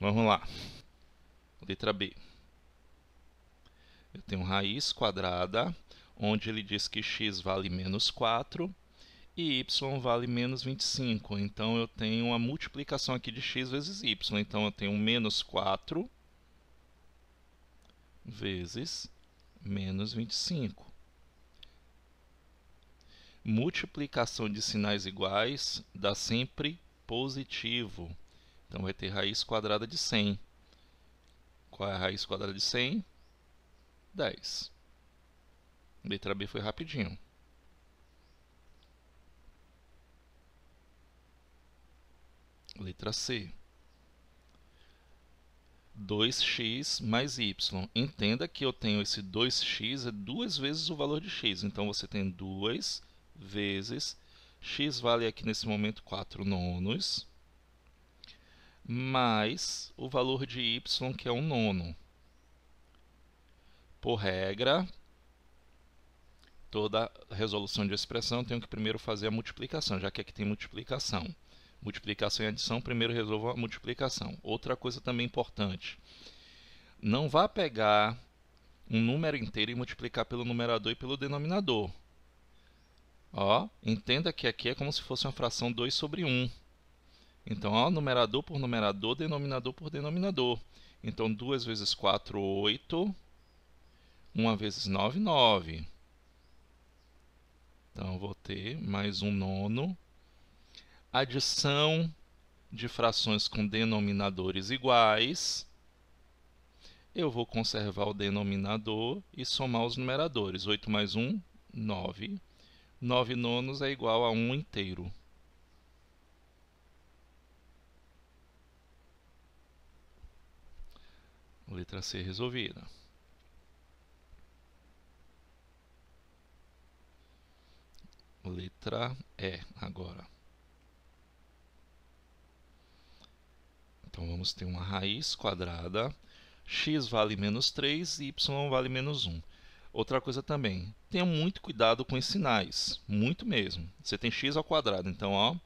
Vamos lá. Letra B. Eu tenho raiz quadrada, onde ele diz que x vale menos 4 e y vale menos 25. Então, eu tenho uma multiplicação aqui de x vezes y. Então, eu tenho menos 4 vezes menos 25. Multiplicação de sinais iguais dá sempre positivo. Então, vai ter raiz quadrada de 100. Qual é a raiz quadrada de 100? 10. Letra B foi rapidinho. Letra C. 2x mais y. Entenda que eu tenho esse 2x, é duas vezes o valor de x. Então, você tem 2 vezes, x vale aqui nesse momento 4 nonos, mais o valor de y, que é 1 nono. Por regra, toda resolução de expressão eu tenho que primeiro fazer a multiplicação, já que aqui tem multiplicação. Multiplicação e adição, primeiro resolvo a multiplicação. Outra coisa também importante, não vá pegar um número inteiro e multiplicar pelo numerador e pelo denominador. Ó, entenda que aqui é como se fosse uma fração 2 sobre 1. Então, ó, numerador por numerador, denominador por denominador. Então, 2 vezes 4, 8. 1 vezes 9, 9. Então, eu vou ter mais 1 nono. Adição de frações com denominadores iguais. Eu vou conservar o denominador e somar os numeradores. 8 mais 1, 9. 9 nonos é igual a 1 inteiro. Letra C resolvida. Letra E agora. Então, vamos ter uma raiz quadrada. X vale menos 3 e y vale menos 1. Outra coisa também, tenha muito cuidado com os sinais, muito mesmo. Você tem x ao quadrado, então, ó,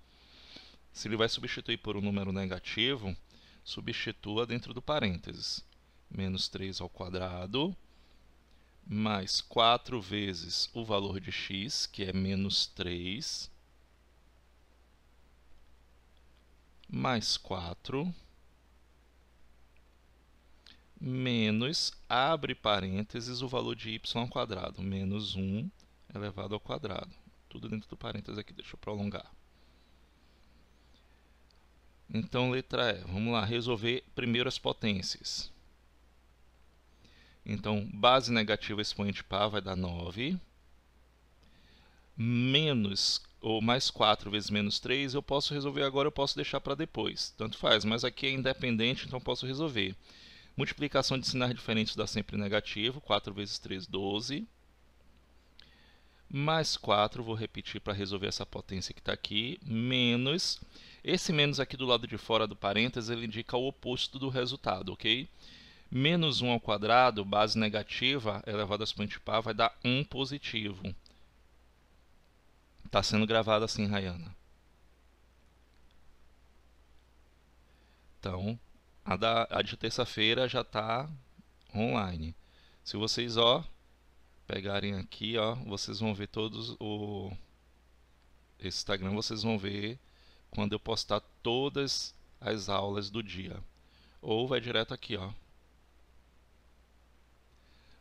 se ele vai substituir por um número negativo, substitua dentro do parênteses. Menos 3 ao quadrado, mais 4 vezes o valor de x, que é menos 3, mais 4, menos, abre parênteses, o valor de y ao quadrado, menos 1 elevado ao quadrado. Tudo dentro do parênteses aqui, deixa eu prolongar. Então, letra E. Vamos lá, resolver primeiro as potências. Então, base negativa expoente par vai dar 9. Menos ou mais 4 vezes menos 3, eu posso resolver agora, eu posso deixar para depois. Tanto faz, mas aqui é independente, então posso resolver. Multiplicação de sinais diferentes dá sempre negativo. 4 vezes 3, 12. Mais 4, vou repetir para resolver essa potência que está aqui. Menos. Esse menos aqui do lado de fora do parênteses, ele indica o oposto do resultado, ok? Menos 1 ao quadrado, base negativa, elevado a expoente par, vai dar 1 positivo. Está sendo gravado assim, Rayana. Então, a de terça-feira já está online. Se vocês, ó, pegarem aqui, ó, vocês vão ver todos esse Instagram, vocês vão ver quando eu postar todas as aulas do dia. Ou vai direto aqui, ó.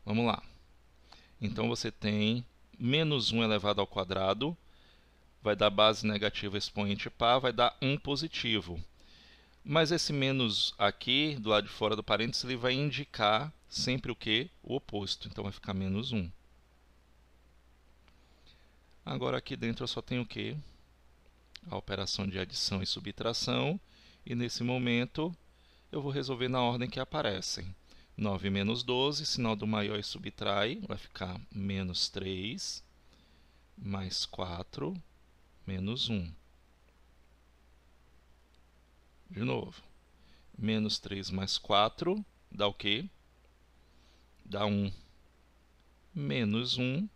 Vamos lá. Então, você tem menos 1 elevado ao quadrado, vai dar base negativa expoente par, vai dar 1 positivo. Mas esse menos aqui, do lado de fora do parênteses, ele vai indicar sempre o quê? O oposto. Então, vai ficar menos 1. Agora, aqui dentro eu só tenho o quê? A operação de adição e subtração. E, nesse momento, eu vou resolver na ordem que aparecem. 9 menos 12, sinal do maior e subtrai, vai ficar menos 3, mais 4, menos 1. De novo, menos 3 mais 4 dá o quê? Dá 1. Menos 1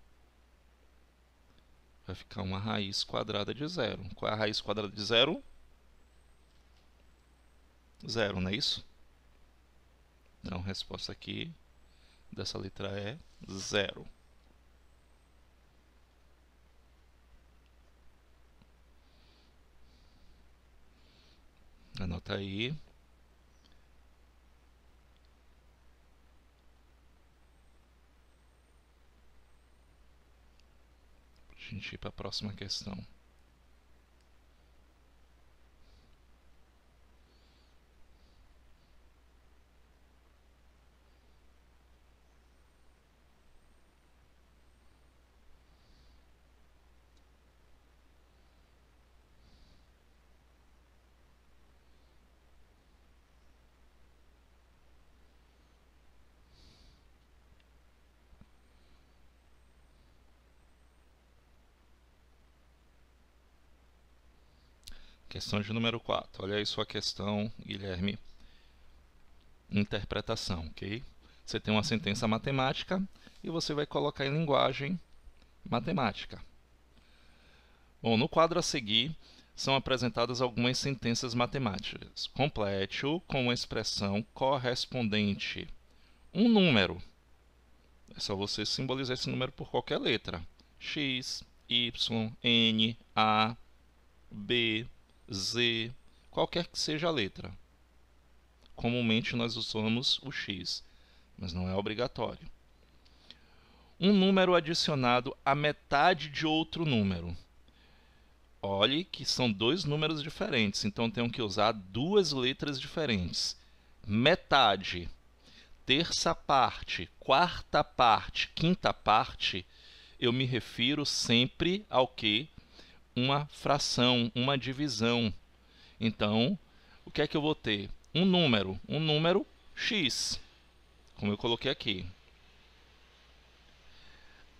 vai ficar uma raiz quadrada de 0. Qual é a raiz quadrada de 0? 0, não é isso? Então, a resposta aqui dessa letra é 0. Anota aí. Para a gente ir para a próxima questão. Questão de número 4. Olha aí sua questão, Guilherme. Interpretação, ok? Você tem uma sentença matemática e você vai colocar em linguagem matemática. Bom, no quadro a seguir são apresentadas algumas sentenças matemáticas. Complete-o com uma expressão correspondente. Um número. É só você simbolizar esse número por qualquer letra. X, Y, N, A, B, Z, qualquer que seja a letra. Comumente nós usamos o X, mas não é obrigatório. Um número adicionado à metade de outro número. Olhe que são dois números diferentes, então tenho que usar duas letras diferentes. Metade, terça parte, quarta parte, quinta parte, eu me refiro sempre ao que? Uma fração, uma divisão. Então, o que é que eu vou ter? Um número x, como eu coloquei aqui.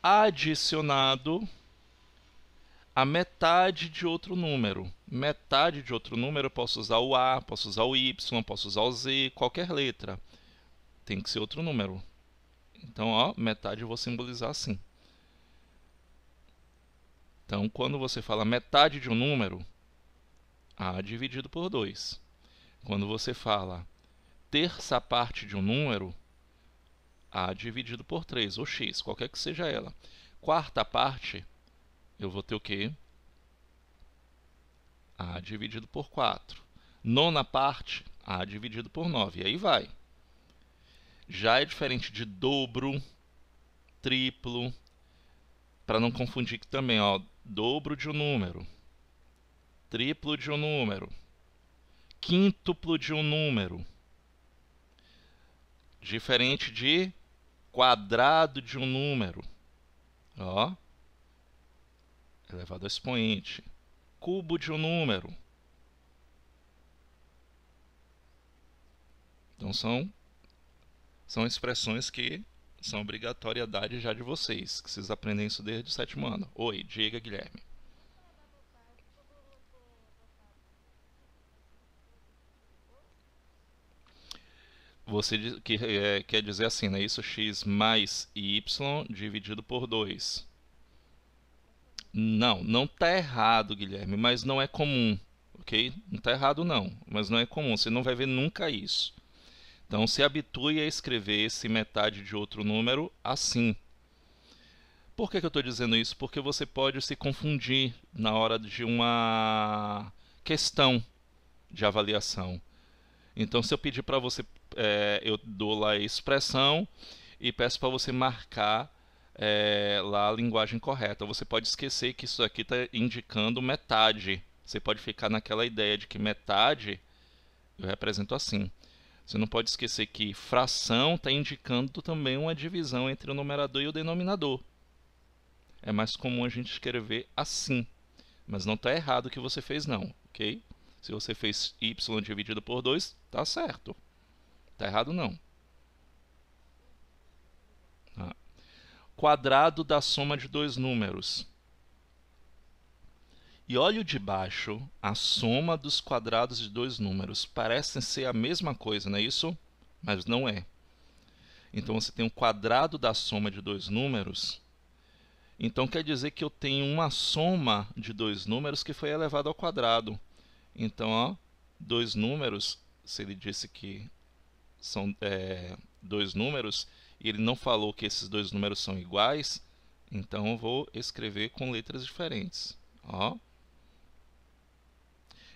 Adicionado a metade de outro número. Metade de outro número eu posso usar o A, posso usar o Y, posso usar o Z, qualquer letra. Tem que ser outro número. Então, ó, metade eu vou simbolizar assim. Então, quando você fala metade de um número, A dividido por 2. Quando você fala terça parte de um número, A dividido por 3, ou X, qualquer que seja ela. Quarta parte, eu vou ter o quê? A dividido por 4. Nona parte, A dividido por 9. E aí vai. Já é diferente de dobro, triplo, para não confundir também, ó, dobro de um número, triplo de um número, quíntuplo de um número. Diferente de quadrado de um número, ó, elevado ao expoente. Cubo de um número. Então são expressões que são obrigatoriedade já de vocês, que vocês aprendem isso desde o 7º ano. Oi, diga, Guilherme. Você quer dizer assim, né? Isso x mais y dividido por 2. Não está errado, Guilherme, mas não é comum, ok? Não está errado não, mas não é comum, você não vai ver nunca isso. Então, se habitue a escrever esse metade de outro número assim. Por que eu estou dizendo isso? Porque você pode se confundir na hora de uma questão de avaliação. Então, se eu pedir para você, eu dou lá a expressão e peço para você marcar lá a linguagem correta. Você pode esquecer que isso aqui está indicando metade. Você pode ficar naquela ideia de que metade eu represento assim. Você não pode esquecer que fração está indicando também uma divisão entre o numerador e o denominador. É mais comum a gente escrever assim, mas não está errado o que você fez não, ok? Se você fez y dividido por 2, está certo. Está errado não. Tá. Quadrado da soma de dois números. E olha o de baixo, a soma dos quadrados de dois números. Parecem ser a mesma coisa, não é isso? Mas não é. Então, você tem o quadrado da soma de dois números. Então, quer dizer que eu tenho uma soma de dois números que foi elevado ao quadrado. Então, ó, dois números, se ele disse que são dois números e ele não falou que esses dois números são iguais, então eu vou escrever com letras diferentes. Ó.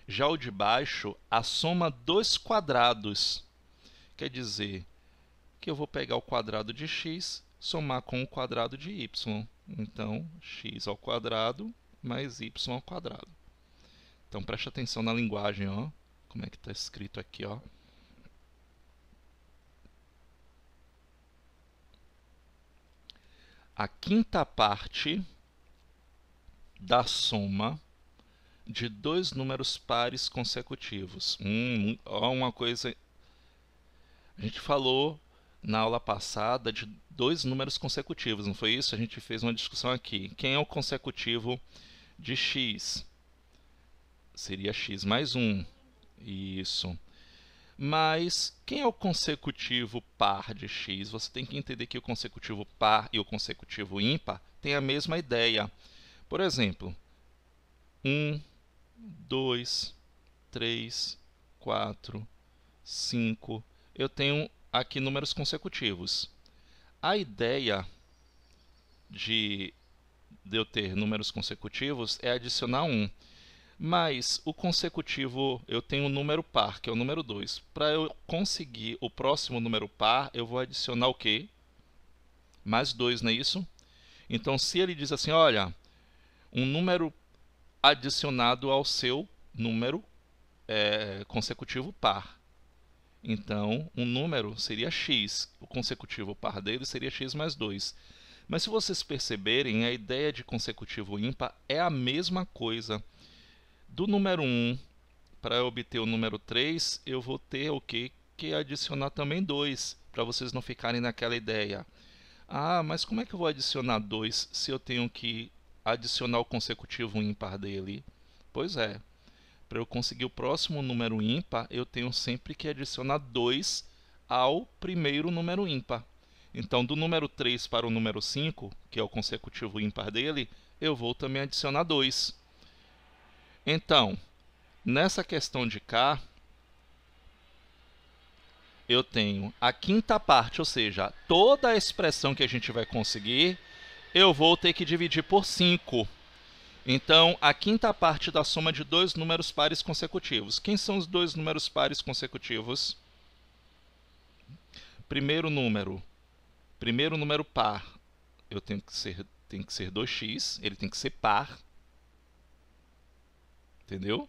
Já o de baixo, a soma dos quadrados. Quer dizer que eu vou pegar o quadrado de x, somar com o quadrado de y. Então, x ao quadrado mais y ao quadrado. Então, preste atenção na linguagem, ó. Como é que está escrito aqui, ó. A quinta parte da soma de dois números pares consecutivos. Ó, uma coisa... A gente falou na aula passada de dois números consecutivos, não foi isso? A gente fez uma discussão aqui. Quem é o consecutivo de x? Seria x mais 1. Isso. Mas quem é o consecutivo par de x? Você tem que entender que o consecutivo par e o consecutivo ímpar têm a mesma ideia. Por exemplo, 1, 2, 3, 4, 5. Eu tenho aqui números consecutivos. A ideia de eu ter números consecutivos é adicionar 1. Mas o consecutivo, eu tenho um número par, que é o número 2. Para eu conseguir o próximo número par, eu vou adicionar o quê? Mais 2, não é isso? Então, se ele diz assim, olha, um número adicionado ao seu número consecutivo par. Então, um número seria x, o consecutivo par dele seria x mais 2. Mas se vocês perceberem, a ideia de consecutivo ímpar é a mesma coisa. Do número 1 para eu obter o número 3, eu vou ter o quê? Que adicionar também 2, para vocês não ficarem naquela ideia. Ah, mas como é que eu vou adicionar 2 se eu tenho que adicionar o consecutivo ímpar dele? Pois é, para eu conseguir o próximo número ímpar, eu tenho sempre que adicionar 2 ao primeiro número ímpar. Então, do número 3 para o número 5, que é o consecutivo ímpar dele, eu vou também adicionar 2. Então, nessa questão de cá, eu tenho a quinta parte, ou seja, toda a expressão que a gente vai conseguir, eu vou ter que dividir por 5. Então, a quinta parte da soma de dois números pares consecutivos. Quem são os dois números pares consecutivos? Primeiro número par, eu tenho que ser 2x, ele tem que ser par. Entendeu?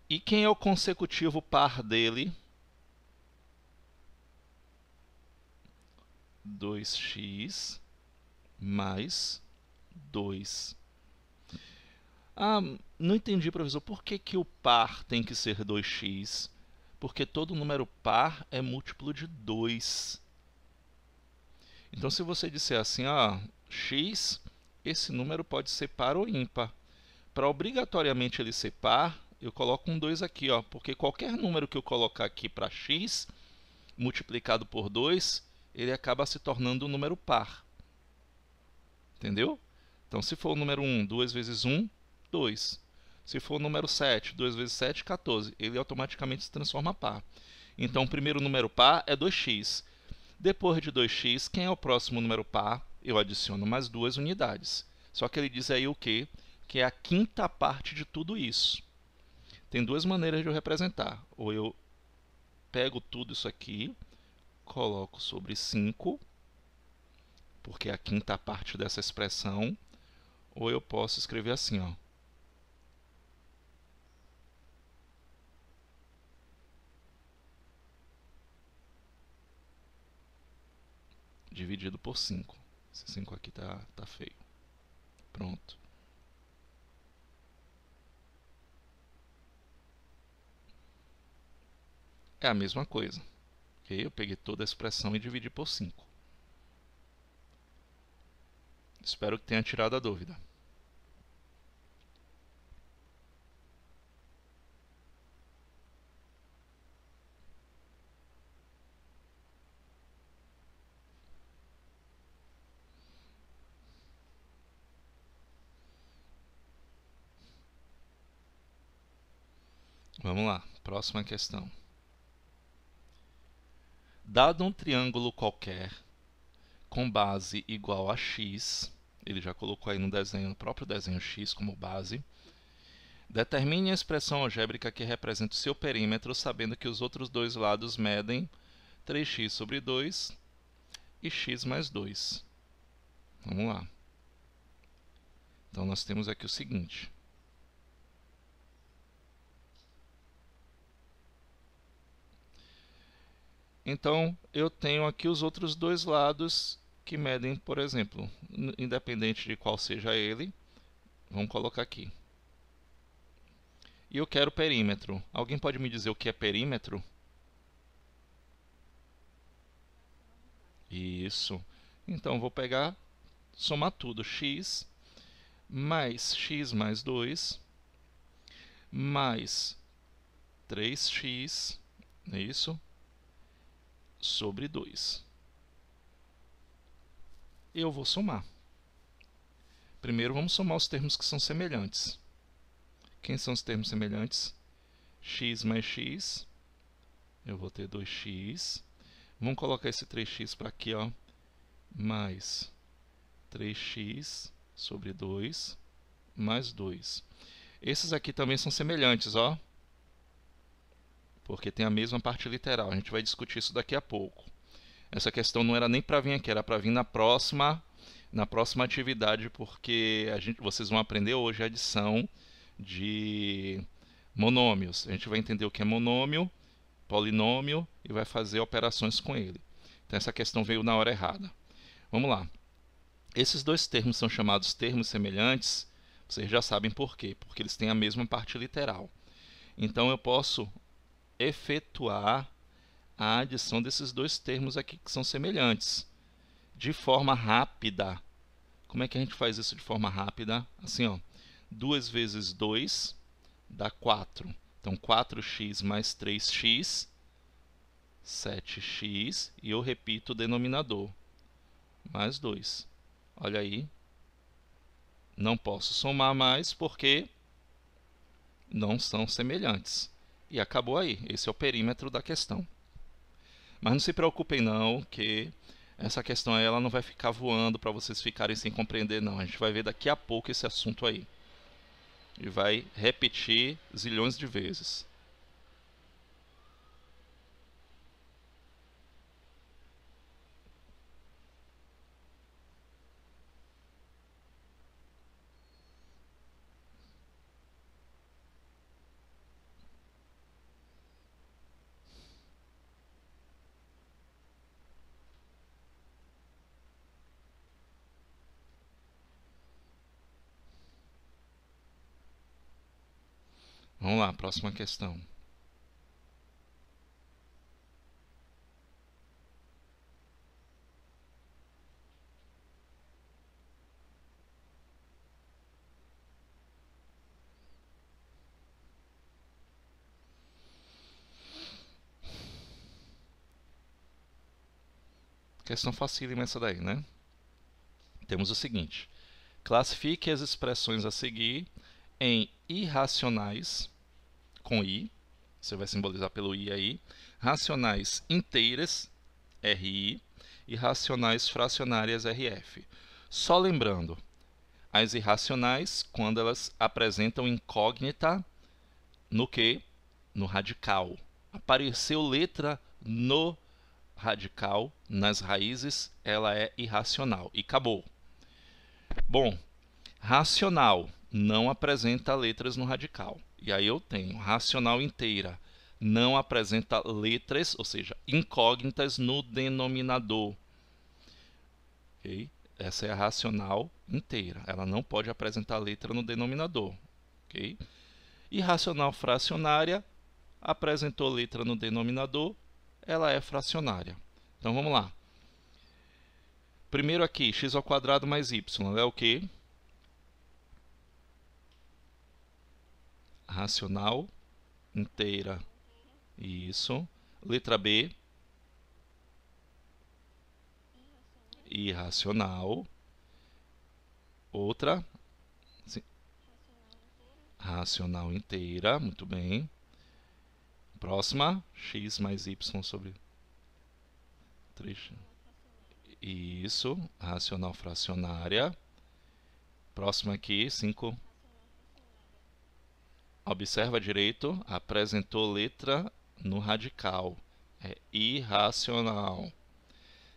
E quem é o consecutivo par dele? 2x mais 2. Ah, não entendi, professor. Por que o par tem que ser 2x? Porque todo número par é múltiplo de 2. Então, se você disser assim, x, esse número pode ser par ou ímpar. Para obrigatoriamente ele ser par, eu coloco um 2 aqui, porque qualquer número que eu colocar aqui para x, multiplicado por 2, ele acaba se tornando um número par. Entendeu? Então, se for o número 1, 2 vezes 1, 2. Se for o número 7, 2 vezes 7, 14. Ele automaticamente se transforma par. Então, o primeiro número par é 2x. Depois de 2x, quem é o próximo número par? Eu adiciono mais 2 unidades. Só que ele diz aí o quê? Que é a quinta parte de tudo isso. Tem duas maneiras de eu representar. Ou eu pego tudo isso aqui, coloco sobre 5, porque é a quinta parte dessa expressão, ou eu posso escrever assim, dividido por 5. Esse 5 aqui tá feio. Pronto. É a mesma coisa. Okay? Eu peguei toda a expressão e dividi por 5. Espero que tenha tirado a dúvida. Vamos lá, próxima questão. Dado um triângulo qualquer com base igual a x, ele já colocou aí no desenho, no próprio desenho x como base, determine a expressão algébrica que representa o seu perímetro, sabendo que os outros dois lados medem 3x sobre 2 e x mais 2. Vamos lá. Então, nós temos aqui o seguinte. Então, eu tenho aqui os outros dois lados que medem, por exemplo, independente de qual seja ele, vamos colocar aqui. E eu quero perímetro. Alguém pode me dizer o que é perímetro? Isso. Então, vou pegar, somar tudo. X mais 2 mais 3x, é isso? Sobre 2. Eu vou somar. Primeiro vamos somar os termos que são semelhantes. Quem são os termos semelhantes? X mais x, eu vou ter 2x. Vamos colocar esse 3x para aqui, ó, mais 3x sobre 2, mais 2. Esses aqui também são semelhantes, ó, porque tem a mesma parte literal. A gente vai discutir isso daqui a pouco. Essa questão não era nem para vir aqui, era para vir na próxima atividade, porque vocês vão aprender hoje a adição de monômios. A gente vai entender o que é monômio, polinômio e vai fazer operações com ele. Então essa questão veio na hora errada. Vamos lá. Esses dois termos são chamados termos semelhantes. Vocês já sabem por quê, porque eles têm a mesma parte literal. Então eu posso efetuar a adição desses dois termos aqui que são semelhantes de forma rápida. Como é que a gente faz isso de forma rápida? Assim, ó, 2 vezes 2 dá 4. Então, 4x mais 3x, 7x, e eu repito o denominador, mais 2. Olha aí, não posso somar mais porque não são semelhantes. E acabou aí, esse é o perímetro da questão. Mas não se preocupem não, que essa questão aí, ela não vai ficar voando para vocês ficarem sem compreender não. A gente vai ver daqui a pouco esse assunto aí. E vai repetir zilhões de vezes. Vamos lá, próxima questão. Questão facílima essa daí, né? Temos o seguinte. Classifique as expressões a seguir em irracionais, com i, você vai simbolizar pelo i aí, racionais inteiras, RI, e racionais fracionárias, RF. Só lembrando, as irracionais, quando elas apresentam incógnita no que? No radical. Apareceu letra no radical, nas raízes, ela é irracional. E acabou. Bom, racional não apresenta letras no radical. E aí eu tenho racional inteira não apresenta letras, ou seja, incógnitas no denominador. Okay? Essa é a racional inteira. Ela não pode apresentar letra no denominador. Okay? E racional fracionária apresentou letra no denominador, ela é fracionária. Então vamos lá. Primeiro aqui, x ao quadrado mais y é o quê? Racional inteira. Isso. Letra B. Irracional. Outra. Sim. Racional inteira. Muito bem. Próxima. X mais y sobre... Isso, racional fracionária. Próximo aqui, 5. Observa direito, apresentou letra no radical. É irracional.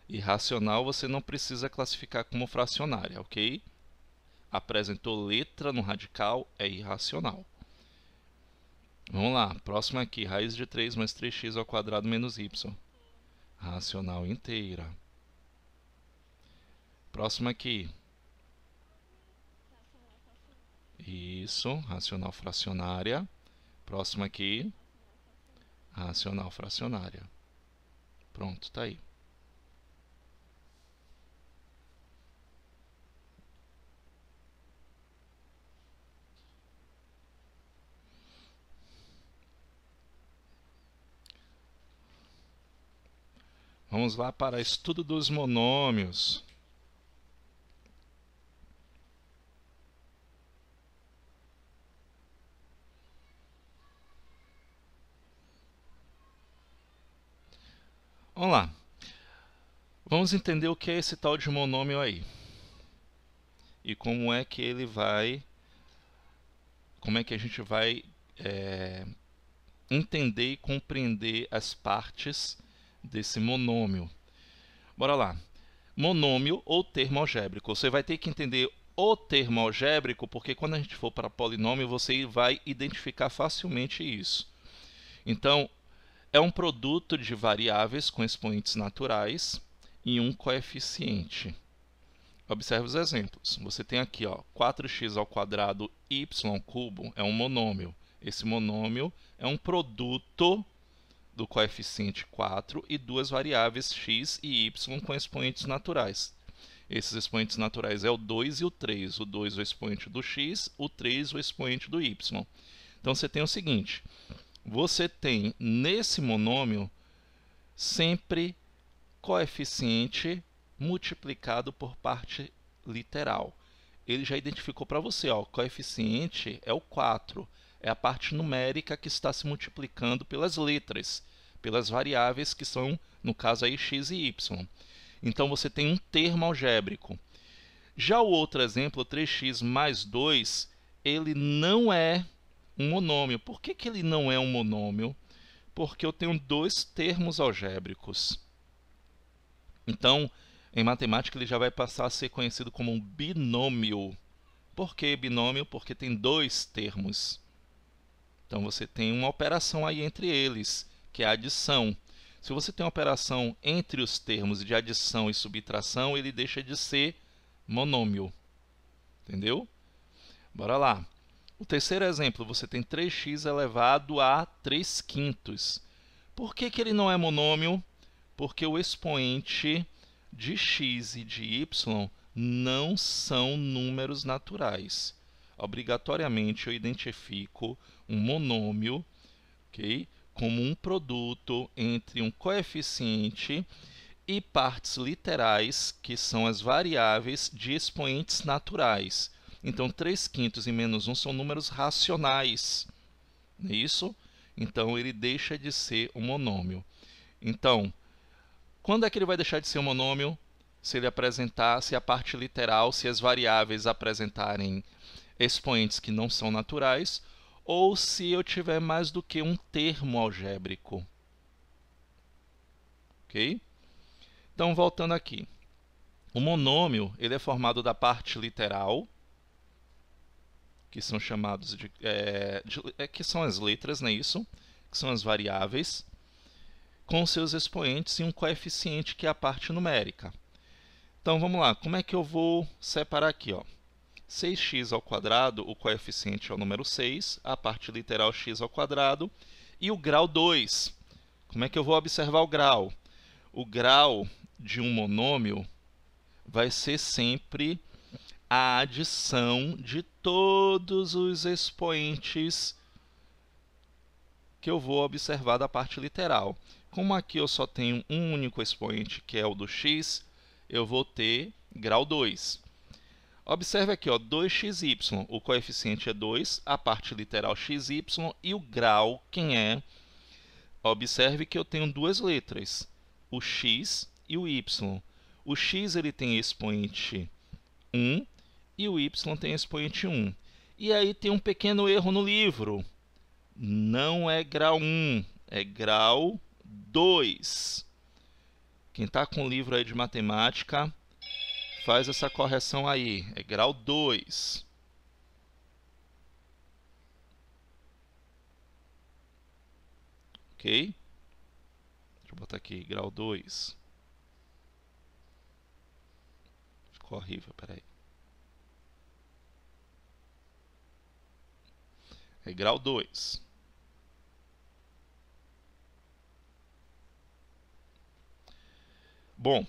Irracional você não precisa classificar como fracionária, ok? Apresentou letra no radical, é irracional. Vamos lá, próximo aqui, raiz de 3 mais 3x ao quadrado menos y. Racional inteira. Próximo aqui. Isso, racional fracionária. Próximo aqui. Racional fracionária. Pronto, tá aí. Vamos lá para estudo dos monômios. Vamos lá. Vamos entender o que é esse tal de monômio aí. E como é que ele vai... Como é que a gente vai entender e compreender as partes desse monômio. Bora lá. Monômio ou termo algébrico. Você vai ter que entender o termo algébrico, porque quando a gente for para polinômio, você vai identificar facilmente isso. Então, é um produto de variáveis com expoentes naturais e um coeficiente. Observe os exemplos. Você tem aqui, ó, 4x ao quadrado y³ é um monômio. Esse monômio é um produto do coeficiente 4 e duas variáveis x e y com expoentes naturais. Esses expoentes naturais é o 2 e o 3. O 2 é o expoente do x, o 3 o expoente do y. Então você tem o seguinte, você tem nesse monômio sempre coeficiente multiplicado por parte literal. Ele já identificou para você, ó, o coeficiente é o 4. É a parte numérica que está se multiplicando pelas letras, pelas variáveis que são, no caso aí, x e y. Então você tem um termo algébrico. Já o outro exemplo, 3x mais 2, ele não é um monômio. Por que ele não é um monômio? Porque eu tenho dois termos algébricos. Então, em matemática, ele já vai passar a ser conhecido como um binômio. Por que binômio? Porque tem dois termos. Então, você tem uma operação aí entre eles, que é a adição. Se você tem uma operação entre os termos de adição e subtração, ele deixa de ser monômio. Entendeu? Bora lá. O terceiro exemplo, você tem 3x elevado a 3/5. Por que ele não é monômio? Porque o expoente de x e de y não são números naturais. Obrigatoriamente, eu identifico um monômio, okay, como um produto entre um coeficiente e partes literais, que são as variáveis de expoentes naturais. Então, 3/5 e menos 1 são números racionais. Não é isso? Então, ele deixa de ser um monômio. Então, quando é que ele vai deixar de ser um monômio? Se ele apresentar, se a parte literal, se as variáveis apresentarem expoentes que não são naturais, ou se eu tiver mais do que um termo algébrico. Ok? Então, voltando aqui. O monômio ele é formado da parte literal, que são chamados que são as letras, não é isso? Que são as variáveis, com seus expoentes e um coeficiente, que é a parte numérica. Então, vamos lá. Como é que eu vou separar aqui? Ó? 6x ao quadrado, o coeficiente é o número 6, a parte literal x ao quadrado, e o grau 2. Como é que eu vou observar o grau? O grau de um monômio vai ser sempre a adição de todos os expoentes que eu vou observar da parte literal. Como aqui eu só tenho um único expoente, que é o do x, eu vou ter grau 2. Observe aqui, ó, 2xy, o coeficiente é 2, a parte literal xy, e o grau, quem é? Observe que eu tenho duas letras, o x e o y. O x ele tem expoente 1 e o y tem expoente 1. E aí tem um pequeno erro no livro. Não é grau 1, é grau 2. Quem está com o livro aí de matemática, faz essa correção aí. É grau 2. Ok? Deixa eu botar aqui, grau 2. Ficou horrível, peraí. É grau 2. Bom,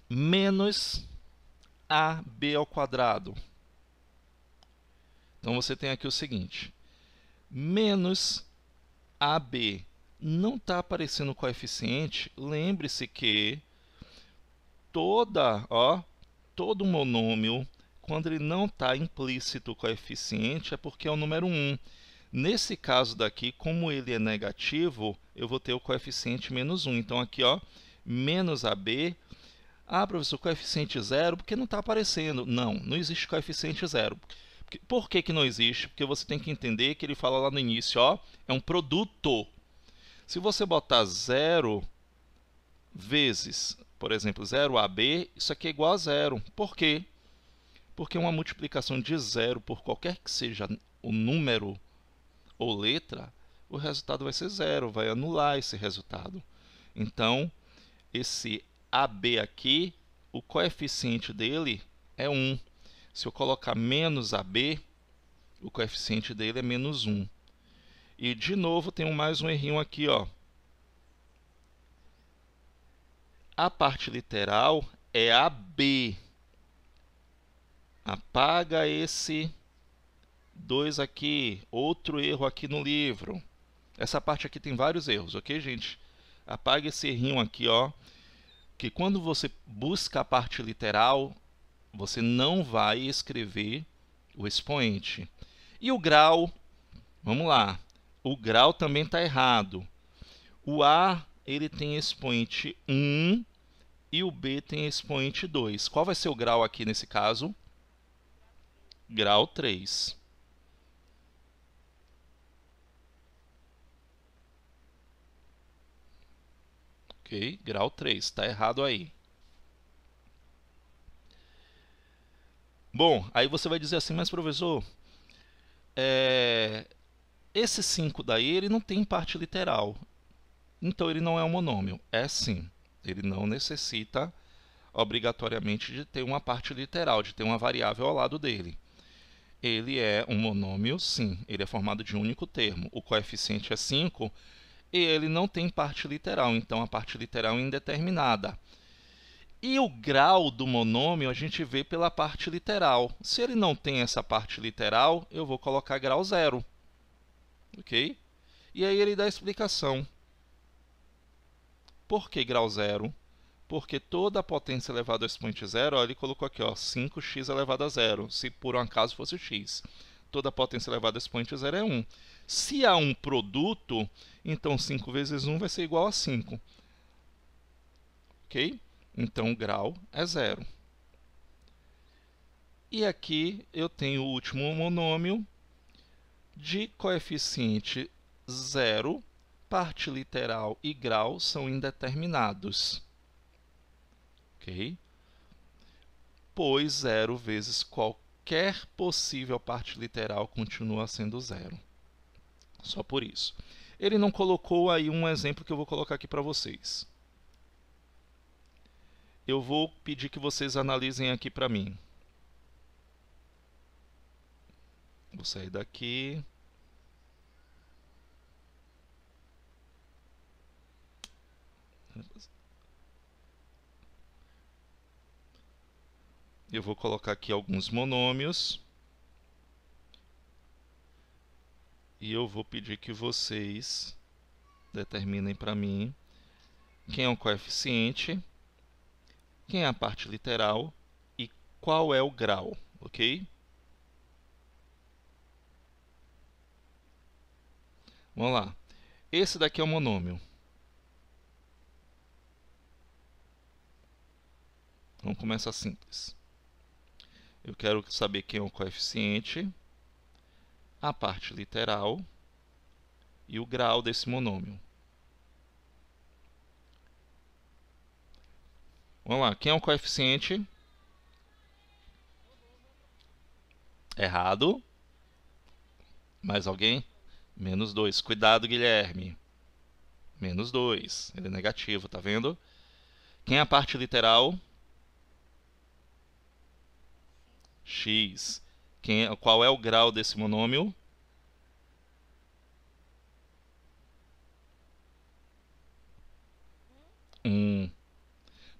menos AB ao quadrado. Então, você tem aqui o seguinte. Menos AB. Não está aparecendo o coeficiente. Lembre-se que todo monômio, quando ele não está implícito o coeficiente, é porque é o número 1. Nesse caso daqui, como ele é negativo, eu vou ter o coeficiente menos 1. Então, aqui, menos AB. Ah, professor, coeficiente zero, porque não está aparecendo. Não, não existe coeficiente zero. Por que não existe? Porque você tem que entender que ele fala lá no início, é um produto. Se você botar zero vezes, por exemplo, 0AB, isso aqui é igual a zero. Por quê? Porque uma multiplicação de zero por qualquer que seja o número ou letra, o resultado vai ser zero, vai anular esse resultado. Então, esse AB aqui, o coeficiente dele é 1. Se eu colocar menos AB, o coeficiente dele é menos 1. E, de novo, tem mais um errinho aqui, A parte literal é AB. Apaga esse 2 aqui. Outro erro aqui no livro. Essa parte aqui tem vários erros, ok, gente? Apaga esse errinho aqui, que quando você busca a parte literal, você não vai escrever o expoente. E o grau, vamos lá. O grau também está errado. O A ele tem expoente 1 e o B tem expoente 2. Qual vai ser o grau aqui nesse caso? Grau 3. Ok? Grau 3. Está errado aí. Bom, aí você vai dizer assim, mas professor, esse 5 daí ele não tem parte literal. Então ele não é um monômio. É sim. Ele não necessita obrigatoriamente de ter uma parte literal, de ter uma variável ao lado dele. Ele é um monômio, sim. Ele é formado de um único termo. O coeficiente é 5 e ele não tem parte literal. Então a parte literal é indeterminada. E o grau do monômio a gente vê pela parte literal. Se ele não tem essa parte literal, eu vou colocar grau 0. Ok? E aí ele dá a explicação. Por que grau 0? Porque toda a potência elevada ao expoente zero, ele colocou aqui, 5x elevado a zero, se por um acaso fosse x. Toda a potência elevada ao expoente zero é 1. Se há um produto, então 5 vezes 1 vai ser igual a 5. Ok? Então o grau é 0. E aqui eu tenho o último monômio de coeficiente 0, parte literal e grau são indeterminados. Ok? Pois 0 vezes qualquer possível parte literal continua sendo 0. Só por isso. Ele não colocou aí um exemplo que eu vou colocar aqui para vocês. Eu vou pedir que vocês analisem aqui para mim. Vou sair daqui. Eu vou colocar aqui alguns monômios. E eu vou pedir que vocês determinem para mim quem é o coeficiente, quem é a parte literal e qual é o grau, ok? Vamos lá. Esse daqui é o monômio. Vamos começar simples. Eu quero saber quem é o coeficiente, a parte literal e o grau desse monômio. Vamos lá, quem é o coeficiente? Errado. Mais alguém? Menos 2. Cuidado, Guilherme. Menos 2. Ele é negativo, tá vendo? Quem é a parte literal? X. Qual é o grau desse monômio? 1.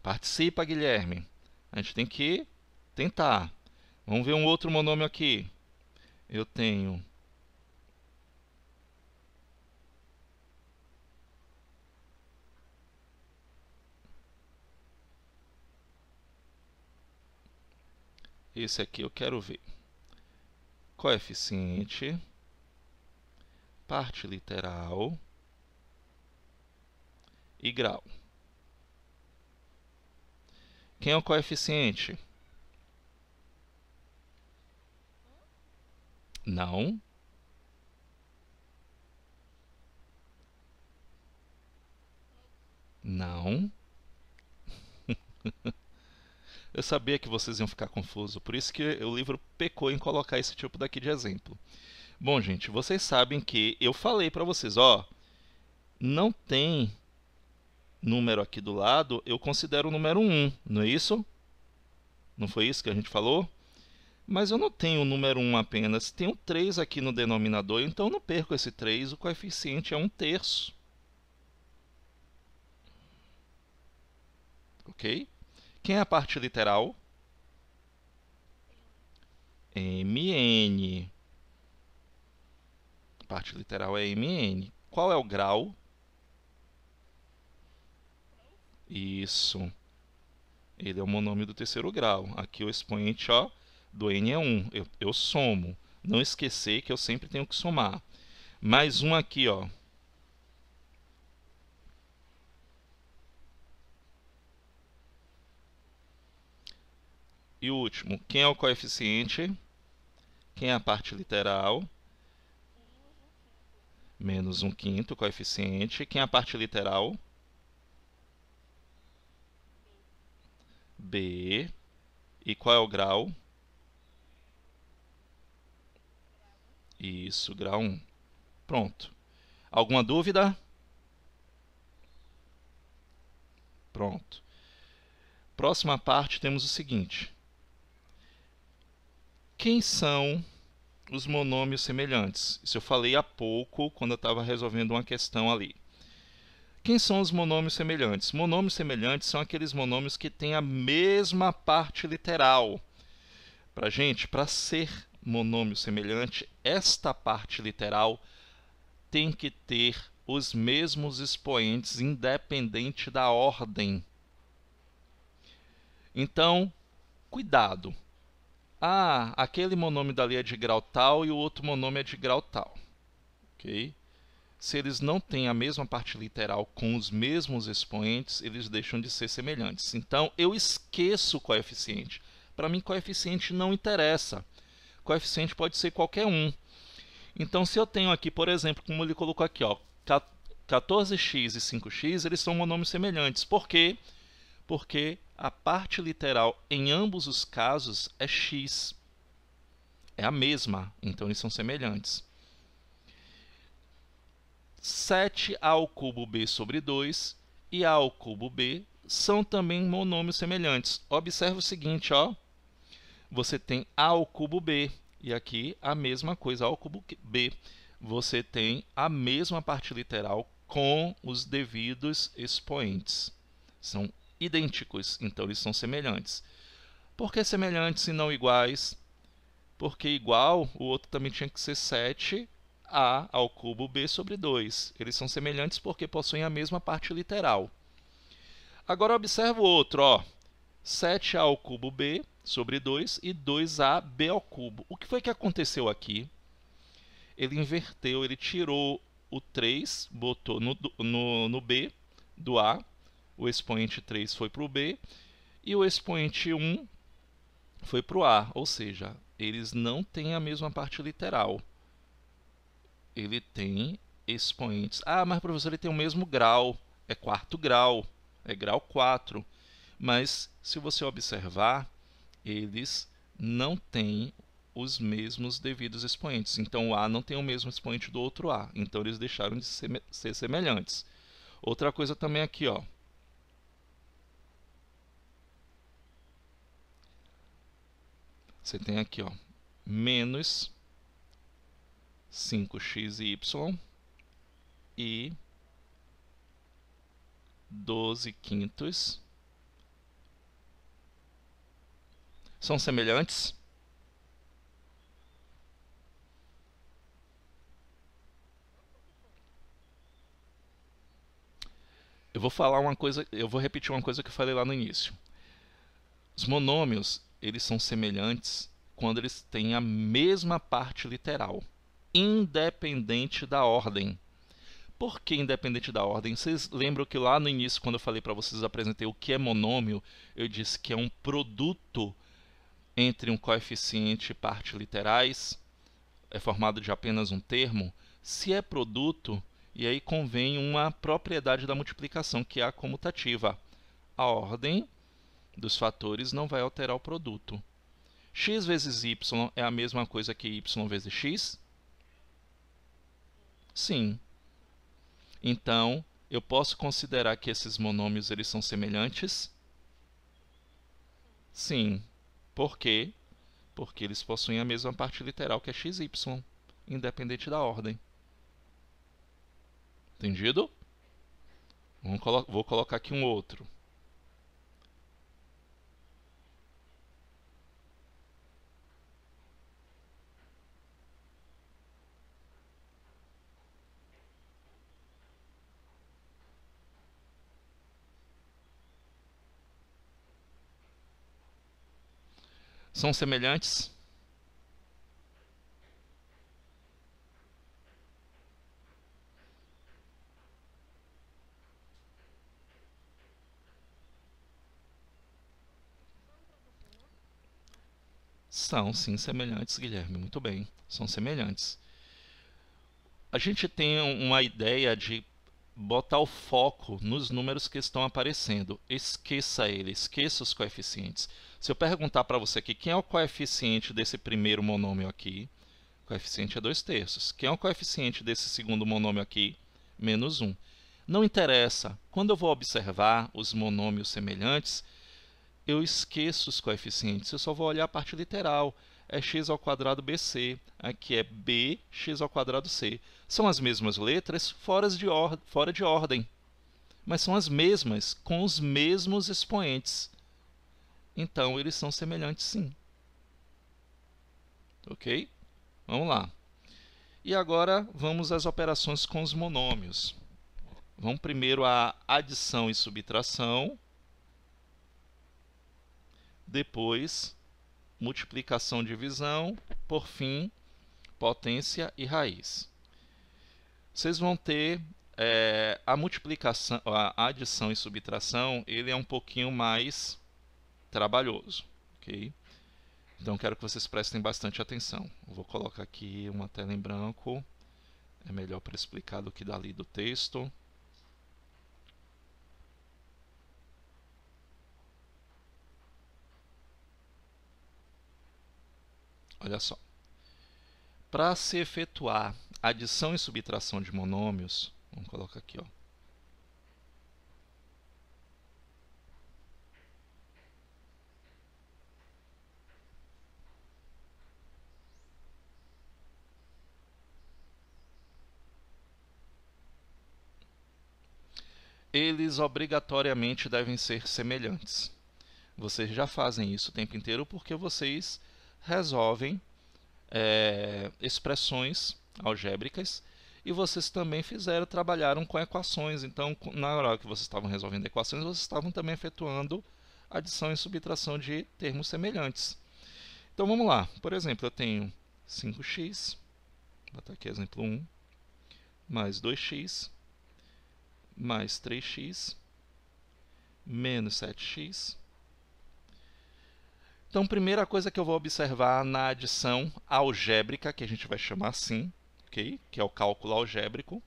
Participa, Guilherme. A gente tem que tentar. Vamos ver um outro monômio aqui. Eu tenho esse aqui, eu quero ver. Coeficiente, parte literal e grau. Quem é o coeficiente? Não. Não. Eu sabia que vocês iam ficar confusos, por isso que o livro pecou em colocar esse tipo daqui de exemplo. Bom, gente, vocês sabem que eu falei para vocês, ó, não tem número aqui do lado, eu considero o número 1, não é isso? Não foi isso que a gente falou? Mas eu não tenho o número 1 apenas, tenho 3 aqui no denominador, então eu não perco esse 3, o coeficiente é 1/3. Ok? Quem é a parte literal? Mn. A parte literal é Mn. Qual é o grau? Isso. Ele é o monômio do terceiro grau. Aqui o expoente, ó, do n é 1. Eu somo. Não esquecer que eu sempre tenho que somar. Mais um aqui, ó. E o último, quem é o coeficiente? Quem é a parte literal? Menos 1/5, coeficiente. Quem é a parte literal? B. E qual é o grau? Isso, grau 1. Pronto. Alguma dúvida? Pronto. Próxima parte temos o seguinte. Quem são os monômios semelhantes? Isso eu falei há pouco, quando eu estava resolvendo uma questão ali. Quem são os monômios semelhantes? Monômios semelhantes são aqueles monômios que têm a mesma parte literal. Para ser monômio semelhante, esta parte literal tem que ter os mesmos expoentes, independente da ordem. Então, cuidado. Ah, aquele monômio dali é de grau tal e o outro monômio é de grau tal. Ok? Se eles não têm a mesma parte literal com os mesmos expoentes, eles deixam de ser semelhantes. Então, eu esqueço o coeficiente. Para mim, coeficiente não interessa. Coeficiente pode ser qualquer um. Então, se eu tenho aqui, por exemplo, como ele colocou aqui, ó, 14x e 5x, eles são monômios semelhantes. Por quê? Porque a parte literal em ambos os casos é x. É a mesma, então eles são semelhantes. 7a ao cubo b sobre 2 e a ao cubo b são também monômios semelhantes. Observe o seguinte, ó. Você tem a ao cubo b e aqui a mesma coisa, a ao cubo b. Você tem a mesma parte literal com os devidos expoentes. São idênticos, então eles são semelhantes. Por que semelhantes e não iguais? Porque igual, o outro também tinha que ser 7a ao cubo b sobre 2. Eles são semelhantes porque possuem a mesma parte literal. Agora observa o outro, ó. 7a ao cubo b sobre 2 e 2ab ao cubo. O que foi que aconteceu aqui? Ele inverteu, ele tirou o 3, botou no b do a, o expoente 3 foi para o b, E o expoente 1 foi para o A, ou seja, eles não têm a mesma parte literal. Ele tem expoentes. Ah, mas professor, ele tem o mesmo grau, é quarto grau, é grau 4. Mas se você observar, eles não têm os mesmos devidos expoentes. Então o A não tem o mesmo expoente do outro A. Então eles deixaram de ser semelhantes. Outra coisa também aqui, ó. Você tem aqui, ó, menos 5xy e 12 quintos são semelhantes? Eu vou repetir uma coisa que eu falei lá no início. Os monômios, eles são semelhantes quando eles têm a mesma parte literal, independente da ordem. Por que independente da ordem? Vocês lembram que lá no início, quando eu falei para vocês, apresentei o que é monômio, eu disse que é um produto entre um coeficiente e parte literais, é formado de apenas um termo. Se é produto, e aí convém uma propriedade da multiplicação, que é a comutativa. A ordem dos fatores não vai alterar o produto. X vezes y é a mesma coisa que y vezes x? Sim. Então, eu posso considerar que esses monômios eles são semelhantes? Sim. Por quê? Porque eles possuem a mesma parte literal que é xy, independente da ordem. Entendido? Vou colocar aqui um outro. São semelhantes? São, sim, semelhantes, Guilherme. Muito bem, são semelhantes. A gente tem uma ideia de botar o foco nos números que estão aparecendo. Esqueça ele, esqueça os coeficientes. Se eu perguntar para você aqui, quem é o coeficiente desse primeiro monômio aqui? O coeficiente é 2/3. Quem é o coeficiente desse segundo monômio aqui? -1. Não interessa. Quando eu vou observar os monômios semelhantes, eu esqueço os coeficientes. Eu só vou olhar a parte literal. É x ao quadrado bc. Aqui é bx ao quadrado c. São as mesmas letras fora de ordem. Mas são as mesmas, com os mesmos expoentes. Então, eles são semelhantes sim. Ok? Vamos lá. E agora, vamos às operações com os monômios. Vamos primeiro à adição e subtração. Depois, multiplicação, divisão. Por fim, potência e raiz. Vocês vão ter a multiplicação, a adição e subtração, ele é um pouquinho mais trabalhoso, ok? Então quero que vocês prestem bastante atenção. Eu vou colocar aqui uma tela em branco, é melhor para explicar do que dali do texto. Olha só. Para se efetuar adição e subtração de monômios, vamos colocar aqui, ó. Eles obrigatoriamente devem ser semelhantes. Vocês já fazem isso o tempo inteiro porque vocês resolvem expressões algébricas e vocês também trabalharam com equações. Então, na hora que vocês estavam resolvendo equações, vocês estavam também efetuando adição e subtração de termos semelhantes. Então, vamos lá. Por exemplo, eu tenho 5x, vou botar aqui exemplo 1, mais 2x, mais 3x, menos 7x, Então, primeira coisa que eu vou observar na adição algébrica, que a gente vai chamar assim, ok? Que é o cálculo algébrico,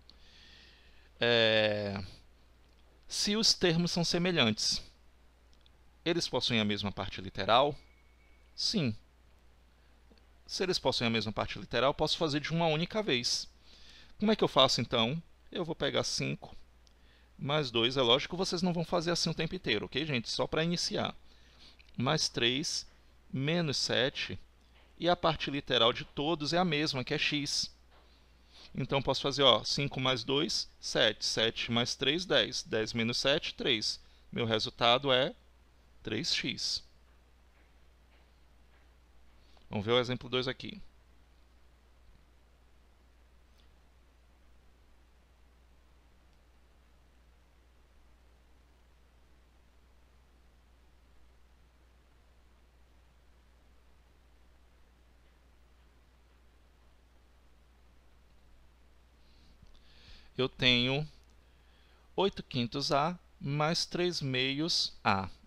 se os termos são semelhantes. Eles possuem a mesma parte literal? Sim. Se eles possuem a mesma parte literal, eu posso fazer de uma única vez. Como é que eu faço, então? Eu vou pegar 5 mais 2. É lógico que vocês não vão fazer assim o tempo inteiro, ok, gente? Só para iniciar. Mais 3, menos 7. E a parte literal de todos é a mesma, que é x. Então, posso fazer 5 mais 2, 7. 7 mais 3, 10. 10 menos 7, 3. Meu resultado é 3x. Vamos ver o exemplo 2 aqui. Eu tenho 8/5 mais 3/2.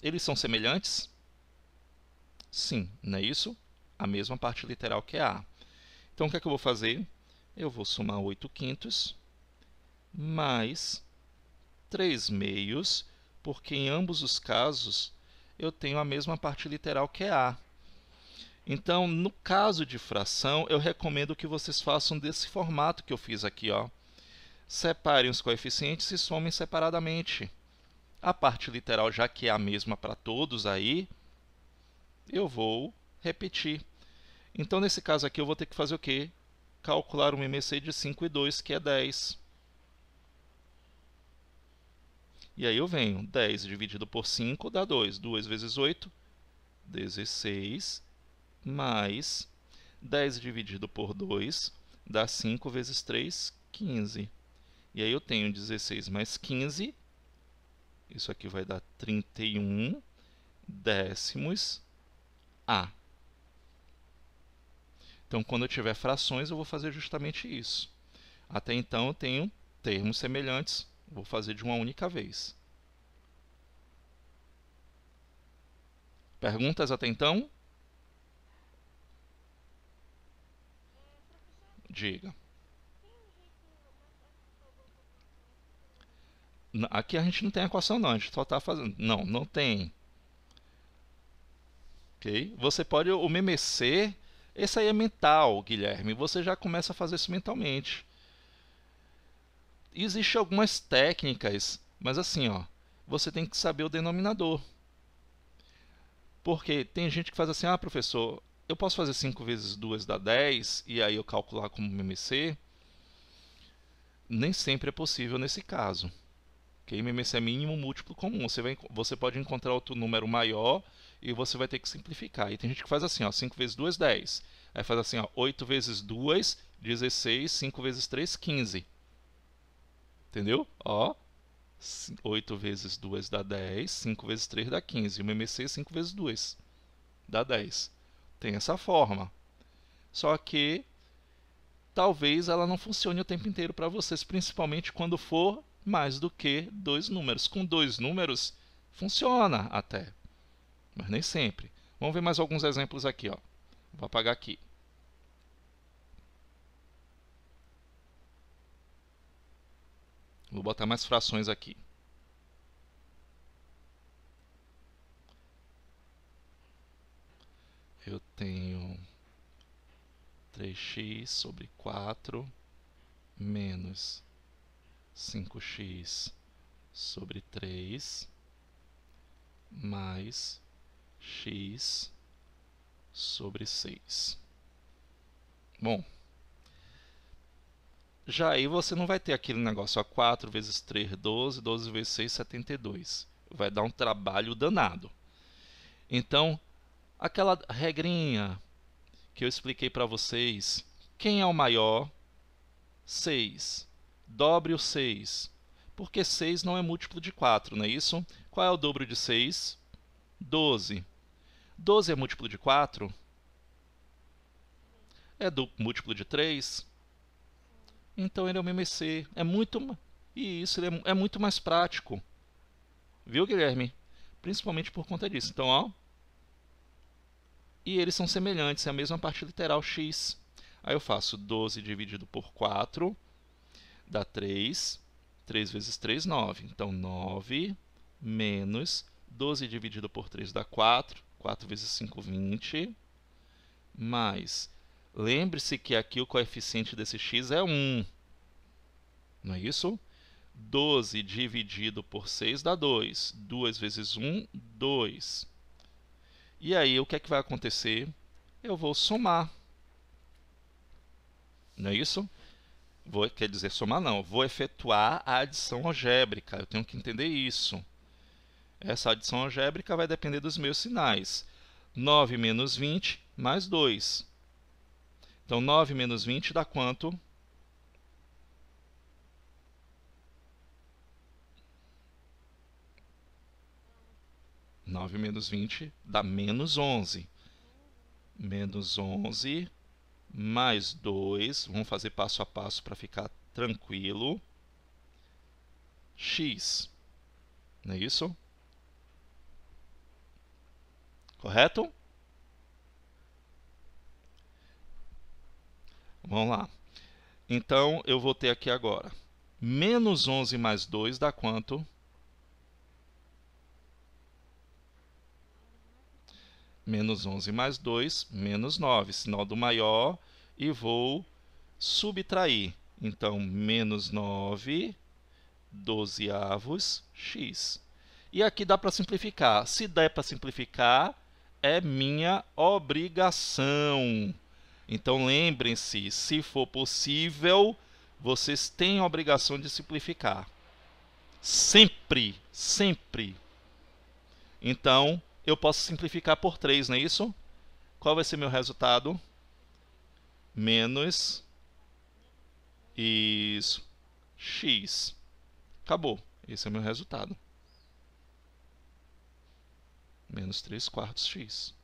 Eles são semelhantes? Sim, não é isso? A mesma parte literal que é A. Então, o que é que eu vou fazer? Eu vou somar 8/5 mais 3/2, porque em ambos os casos eu tenho a mesma parte literal que é A. Então, no caso de fração, eu recomendo que vocês façam desse formato que eu fiz aqui, ó. Separem os coeficientes e somem separadamente. A parte literal, já que é a mesma para todos aí, eu vou repetir. Então, nesse caso aqui, eu vou ter que fazer o quê? Calcular um MMC de 5 e 2, que é 10. E aí eu venho, 10 dividido por 5 dá 2. 2 vezes 8, 16, mais 10 dividido por 2 dá 5 vezes 3, 15. E aí eu tenho 16 mais 15, isso aqui vai dar 31 décimos A. Então, quando eu tiver frações, eu vou fazer justamente isso. Até então, eu tenho termos semelhantes, vou fazer de uma única vez. Perguntas até então? Diga. Aqui a gente não tem equação, não. A gente só está fazendo. Não, não tem. Ok? Você pode... O MMC, esse aí é mental, Guilherme. Você já começa a fazer isso mentalmente. Existem algumas técnicas, mas assim, ó, você tem que saber o denominador. Porque tem gente que faz assim, professor, eu posso fazer 5 vezes 2 dá 10, e aí eu calcular como MMC? Nem sempre é possível nesse caso. Okay? MMC é mínimo múltiplo comum. Você pode encontrar outro número maior e você vai ter que simplificar. E tem gente que faz assim, 5 vezes 2, 10. Aí faz assim, 8 vezes 2, 16, 5 vezes 3, 15. Entendeu? 8 vezes 2 dá 10, 5 vezes 3 dá 15. E o MMC 5 vezes 2 dá 10. Tem essa forma. Só que talvez ela não funcione o tempo inteiro para vocês, principalmente quando for mais do que 2 números. Com 2 números funciona até, mas nem sempre. Vamos ver mais alguns exemplos aqui. Vou apagar aqui. Vou botar mais frações aqui. Eu tenho 3x sobre 4 menos 5x sobre 3 mais x sobre 6. Bom, já aí você não vai ter aquele negócio, 4 vezes 3, 12, 12 vezes 6, 72. Vai dar um trabalho danado. Então, aquela regrinha que eu expliquei para vocês, quem é o maior? 6. Dobre o 6. Porque 6 não é múltiplo de 4, não é isso? Qual é o dobro de 6? 12. 12 é múltiplo de 4? É múltiplo de 3? Então ele é o MMC. Isso, ele é muito mais prático. Viu, Guilherme? Principalmente por conta disso. Então, e eles são semelhantes, é a mesma parte literal x. Aí eu faço 12 dividido por 4, dá 3. 3 vezes 3, 9. Então, 9 menos 12 dividido por 3 dá 4. 4 vezes 5, 20. Mais, lembre-se que aqui o coeficiente desse x é 1. Não é isso? 12 dividido por 6 dá 2. 2 vezes 1, 2. E aí, o que é que vai acontecer? Eu vou somar. Não é isso? Quer dizer, somar não. Vou efetuar a adição algébrica. Eu tenho que entender isso. Essa adição algébrica vai depender dos meus sinais. 9 menos 20 mais 2. Então, 9 menos 20 dá quanto? 9 menos 20 dá menos 11. Menos 11 mais 2. Vamos fazer passo a passo para ficar tranquilo. X. Não é isso? Correto? Vamos lá. Então, eu vou ter aqui agora. Menos 11 mais 2 dá quanto? Menos 11 mais 2, menos 9. Sinal do maior. E vou subtrair. Então, menos 9, 12avos, x. E aqui dá para simplificar. Se der para simplificar, é minha obrigação. Então, lembrem-se, se for possível, vocês têm a obrigação de simplificar. Sempre, sempre. Então, eu posso simplificar por 3, não é isso? Qual vai ser meu resultado? Menos isso, x. Acabou. Esse é o meu resultado. Menos 3 quartos x.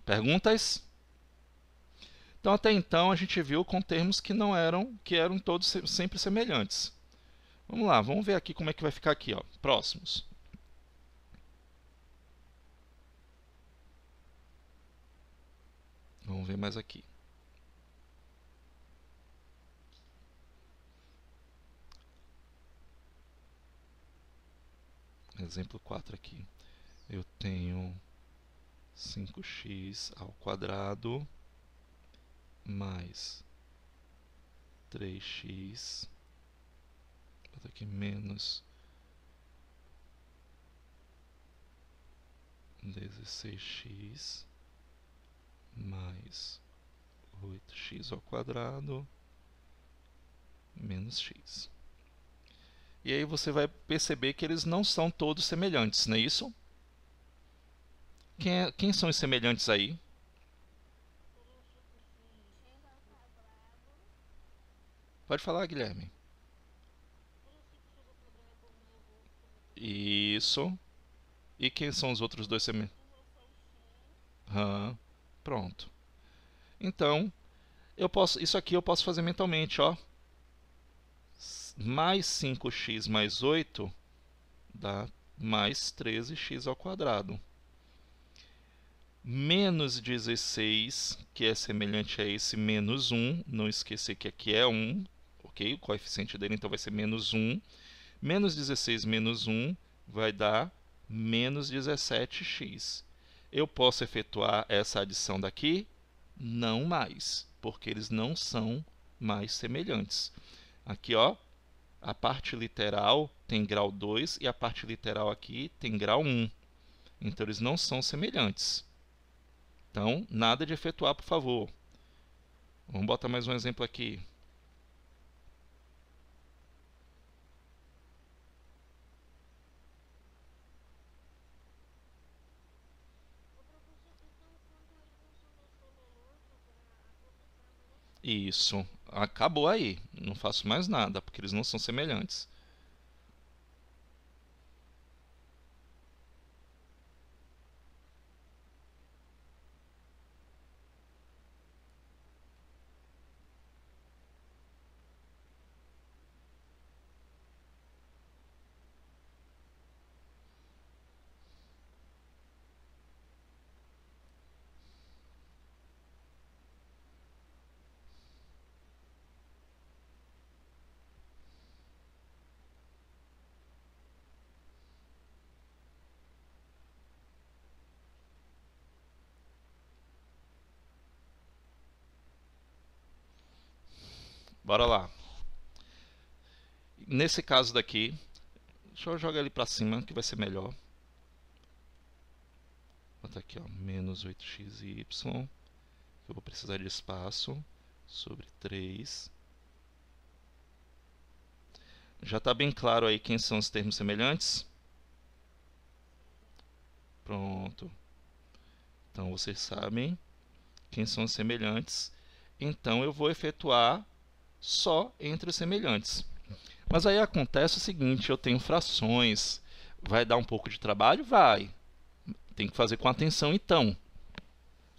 Perguntas? Então, até então, a gente viu com termos que não eram, que eram todos sempre semelhantes. Vamos lá, vamos ver aqui como é que vai ficar aqui, ó. Próximos. Vamos ver mais aqui. Exemplo 4 aqui. Eu tenho 5x ao quadrado mais 3x, bota aqui menos 16x mais 8x ao quadrado menos x. E aí você vai perceber que eles não são todos semelhantes, não é isso? Quem são os semelhantes aí? Pode falar, Guilherme. Isso. E quem são os outros dois semelhantes? Pronto. Então, isso aqui eu posso fazer mentalmente, ó. Mais 5x mais 8 dá mais 13x ao quadrado. Menos 16, que é semelhante a esse menos 1. Não esquecer que aqui é 1, ok? O coeficiente dele então vai ser menos 1. Menos 16 menos 1 vai dar menos 17x. Eu posso efetuar essa adição daqui? Não mais, porque eles não são mais semelhantes. Aqui, ó, a parte literal tem grau 2 e a parte literal aqui tem grau 1. Então, eles não são semelhantes. Então, nada de efetuar, por favor. Vamos botar mais um exemplo aqui. Isso. Acabou aí. Não faço mais nada, porque eles não são semelhantes. Bora lá. Nesse caso daqui, deixa eu jogar ele para cima que vai ser melhor. Vou botar aqui, ó, menos 8xy, eu vou precisar de espaço, sobre 3. Já está bem claro aí quem são os termos semelhantes? Pronto. Então, vocês sabem quem são os semelhantes. Então, eu vou efetuar só entre os semelhantes. Mas aí acontece o seguinte, eu tenho frações. Vai dar um pouco de trabalho? Vai. Tem que fazer com atenção, então.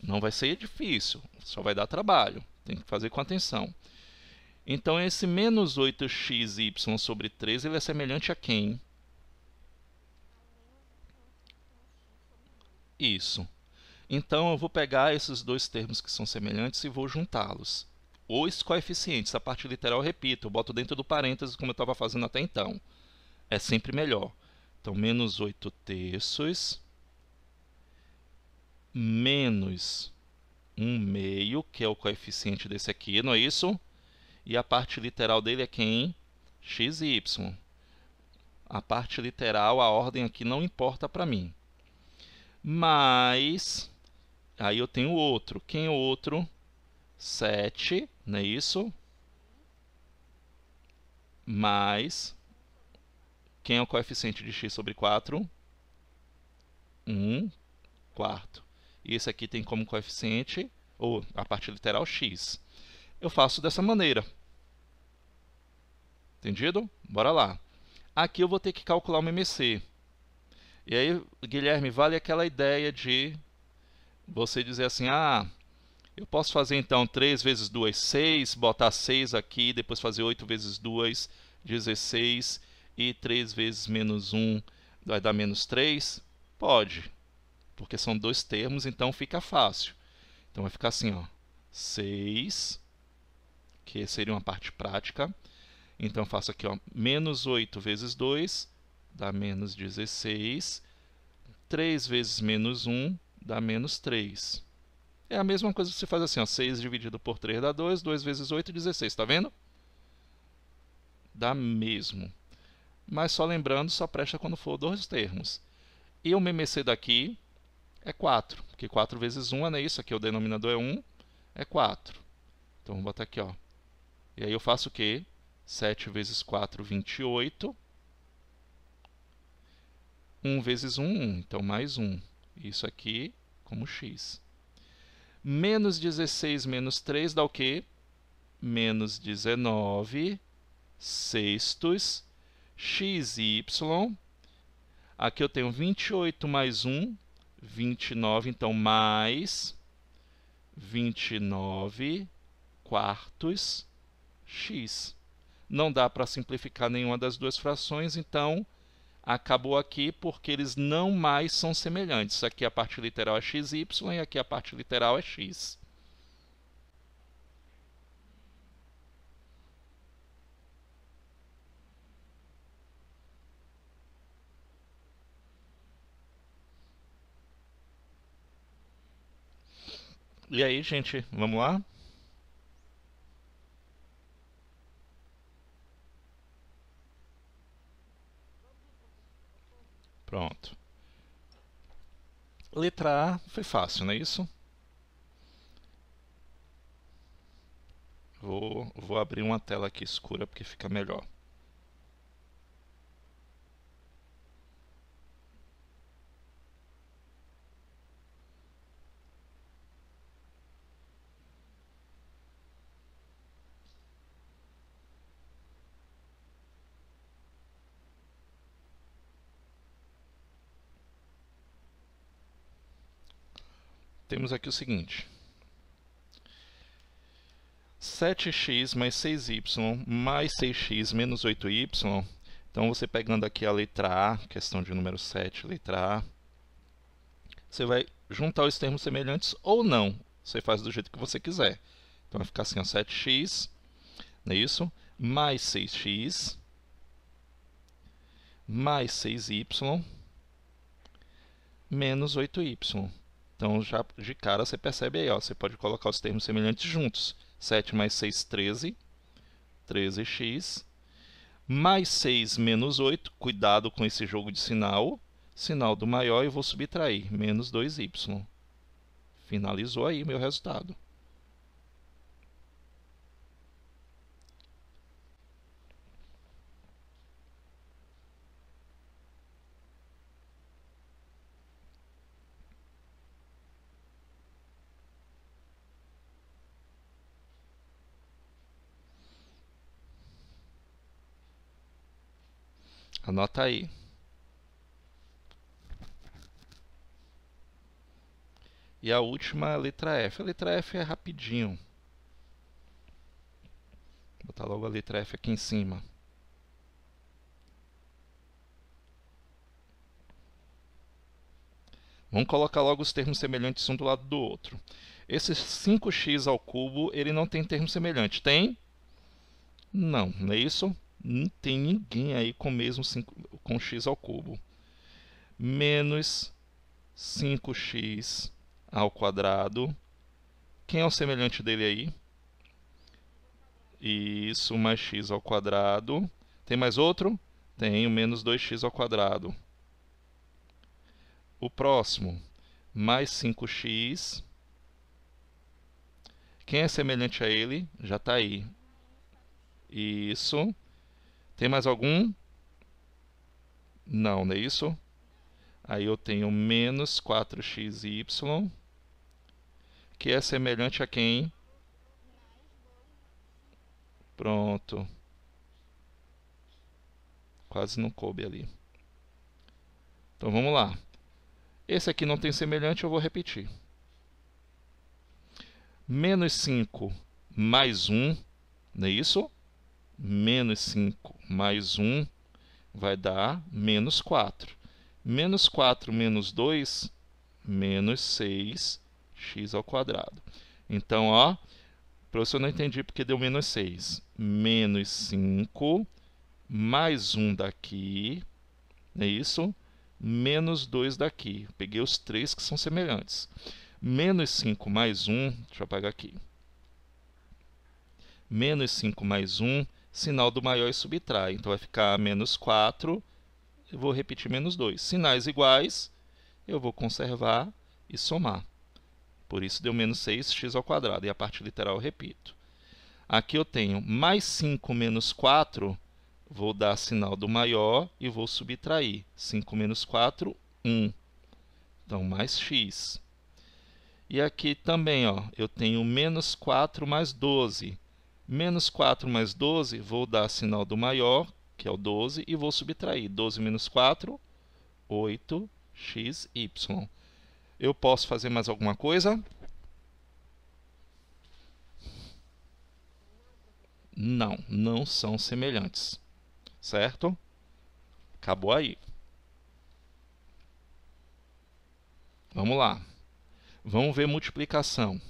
Não vai ser difícil, só vai dar trabalho. Tem que fazer com atenção. Então, esse menos 8xy sobre 3, ele é semelhante a quem? Isso. Então, eu vou pegar esses dois termos que são semelhantes e vou juntá-los. Os coeficientes, a parte literal, eu repito, eu boto dentro do parênteses como eu estava fazendo até então. É sempre melhor. Então, menos 8 terços, menos 1 meio, que é o coeficiente desse aqui, não é isso? E a parte literal dele é quem? xy. A parte literal, a ordem aqui não importa para mim. Mas, aí eu tenho outro. Quem é o outro? 7, não é isso? Mais, quem é o coeficiente de x sobre 4? 1 quarto. E esse aqui tem como coeficiente, ou a parte literal, x. Eu faço dessa maneira. Entendido? Bora lá. Aqui eu vou ter que calcular o MMC. E aí, Guilherme, vale aquela ideia de você dizer assim, eu posso fazer então 3 vezes 2, 6, botar 6 aqui, depois fazer 8 vezes 2, 16, e 3 vezes menos 1 vai dar menos 3? Pode, porque são dois termos, então fica fácil. Então vai ficar assim, ó, 6, que seria uma parte prática. Então eu faço aqui, ó, menos 8 vezes 2 dá menos 16. 3 vezes menos 1 dá menos 3. É a mesma coisa que você faz assim, ó, 6 dividido por 3 dá 2, 2 vezes 8, 16, tá vendo? Dá mesmo. Mas só lembrando, só presta quando for dois termos. E o MMC daqui é 4, porque 4 vezes 1 é isso, aqui o denominador é 1, é 4. Então, vou botar aqui, ó. E aí eu faço o quê? 7 vezes 4, 28. 1 vezes 1, 1. Então, mais 1. Isso aqui como x. Menos 16 menos 3 dá o quê? Menos 19 sextos xy. Aqui eu tenho 28 mais 1, 29. Então, mais 29 quartos x. Não dá para simplificar nenhuma das duas frações, então acabou aqui porque eles não mais são semelhantes. Aqui a parte literal é xy e aqui a parte literal é x. E aí, gente, vamos lá? Pronto. Letra A foi fácil, não é isso? Vou abrir uma tela aqui escura porque fica melhor. Temos aqui o seguinte. 7x mais 6y mais 6x menos 8y. Então, você pegando aqui a letra A, questão de número 7, letra A, você vai juntar os termos semelhantes ou não. Você faz do jeito que você quiser. Então, vai ficar assim, ó, 7x, não é isso? Mais 6x, mais 6y, menos 8y. Então, já de cara, você percebe aí, ó, você pode colocar os termos semelhantes juntos. 7 mais 6, 13. 13x, mais 6 menos 8, cuidado com esse jogo de sinal, sinal do maior, eu vou subtrair, menos 2y. Finalizou aí meu resultado. Anota aí. E a última é a letra F. A letra F é rapidinho. Vou botar logo a letra F aqui em cima. Vamos colocar logo os termos semelhantes um do lado do outro. Esse 5x ao cubo, ele não tem termo semelhante. Tem? Não, não é isso? Não tem ninguém aí com mesmo com x ao cubo. Menos 5x ao quadrado. Quem é o semelhante dele aí? Isso, mais x ao quadrado. Tem mais outro? Tem o menos 2x ao quadrado. O próximo, mais 5x. Quem é semelhante a ele? Já está aí. Isso. Tem mais algum? Não, não é isso? Aí eu tenho menos 4xy, que é semelhante a quem? Pronto. Quase não coube ali. Então vamos lá. Esse aqui não tem semelhante, eu vou repetir. Menos 5 mais 1, não é isso? Menos 5 mais 1 vai dar menos 4. Menos 4 menos 2, menos 6x ao quadrado. Então, ó, professor, não entendi porque deu menos 6. Menos 5 mais 1 daqui, não é isso? Menos 2 daqui. Peguei os três que são semelhantes. Menos 5 mais 1, deixa eu apagar aqui. Menos 5 mais 1, sinal do maior e subtrai. Então, vai ficar menos 4, eu vou repetir menos 2. Sinais iguais, eu vou conservar e somar. Por isso, deu menos 6x ao quadrado. E a parte literal eu repito. Aqui eu tenho mais 5 menos 4, vou dar sinal do maior e vou subtrair. 5 menos 4, 1. Então, mais x. E aqui também, ó, eu tenho menos 4 mais 12. Menos 4 mais 12, vou dar sinal do maior, que é o 12, e vou subtrair. 12 menos 4, 8xy. Eu posso fazer mais alguma coisa? Não, não são semelhantes. Certo? Acabou aí. Vamos lá. Vamos ver multiplicação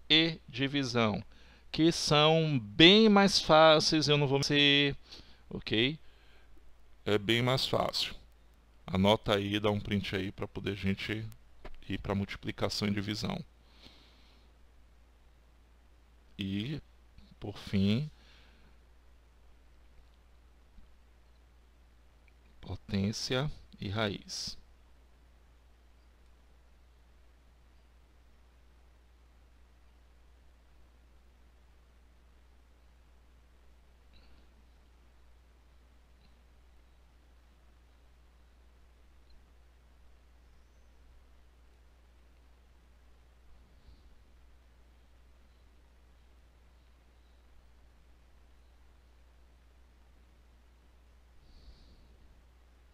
e divisão, que são bem mais fáceis. Eu não vou ser, ok? É bem mais fácil. Anota aí, dá um print aí para poder a gente ir para multiplicação e divisão. E, por fim, potência e raiz.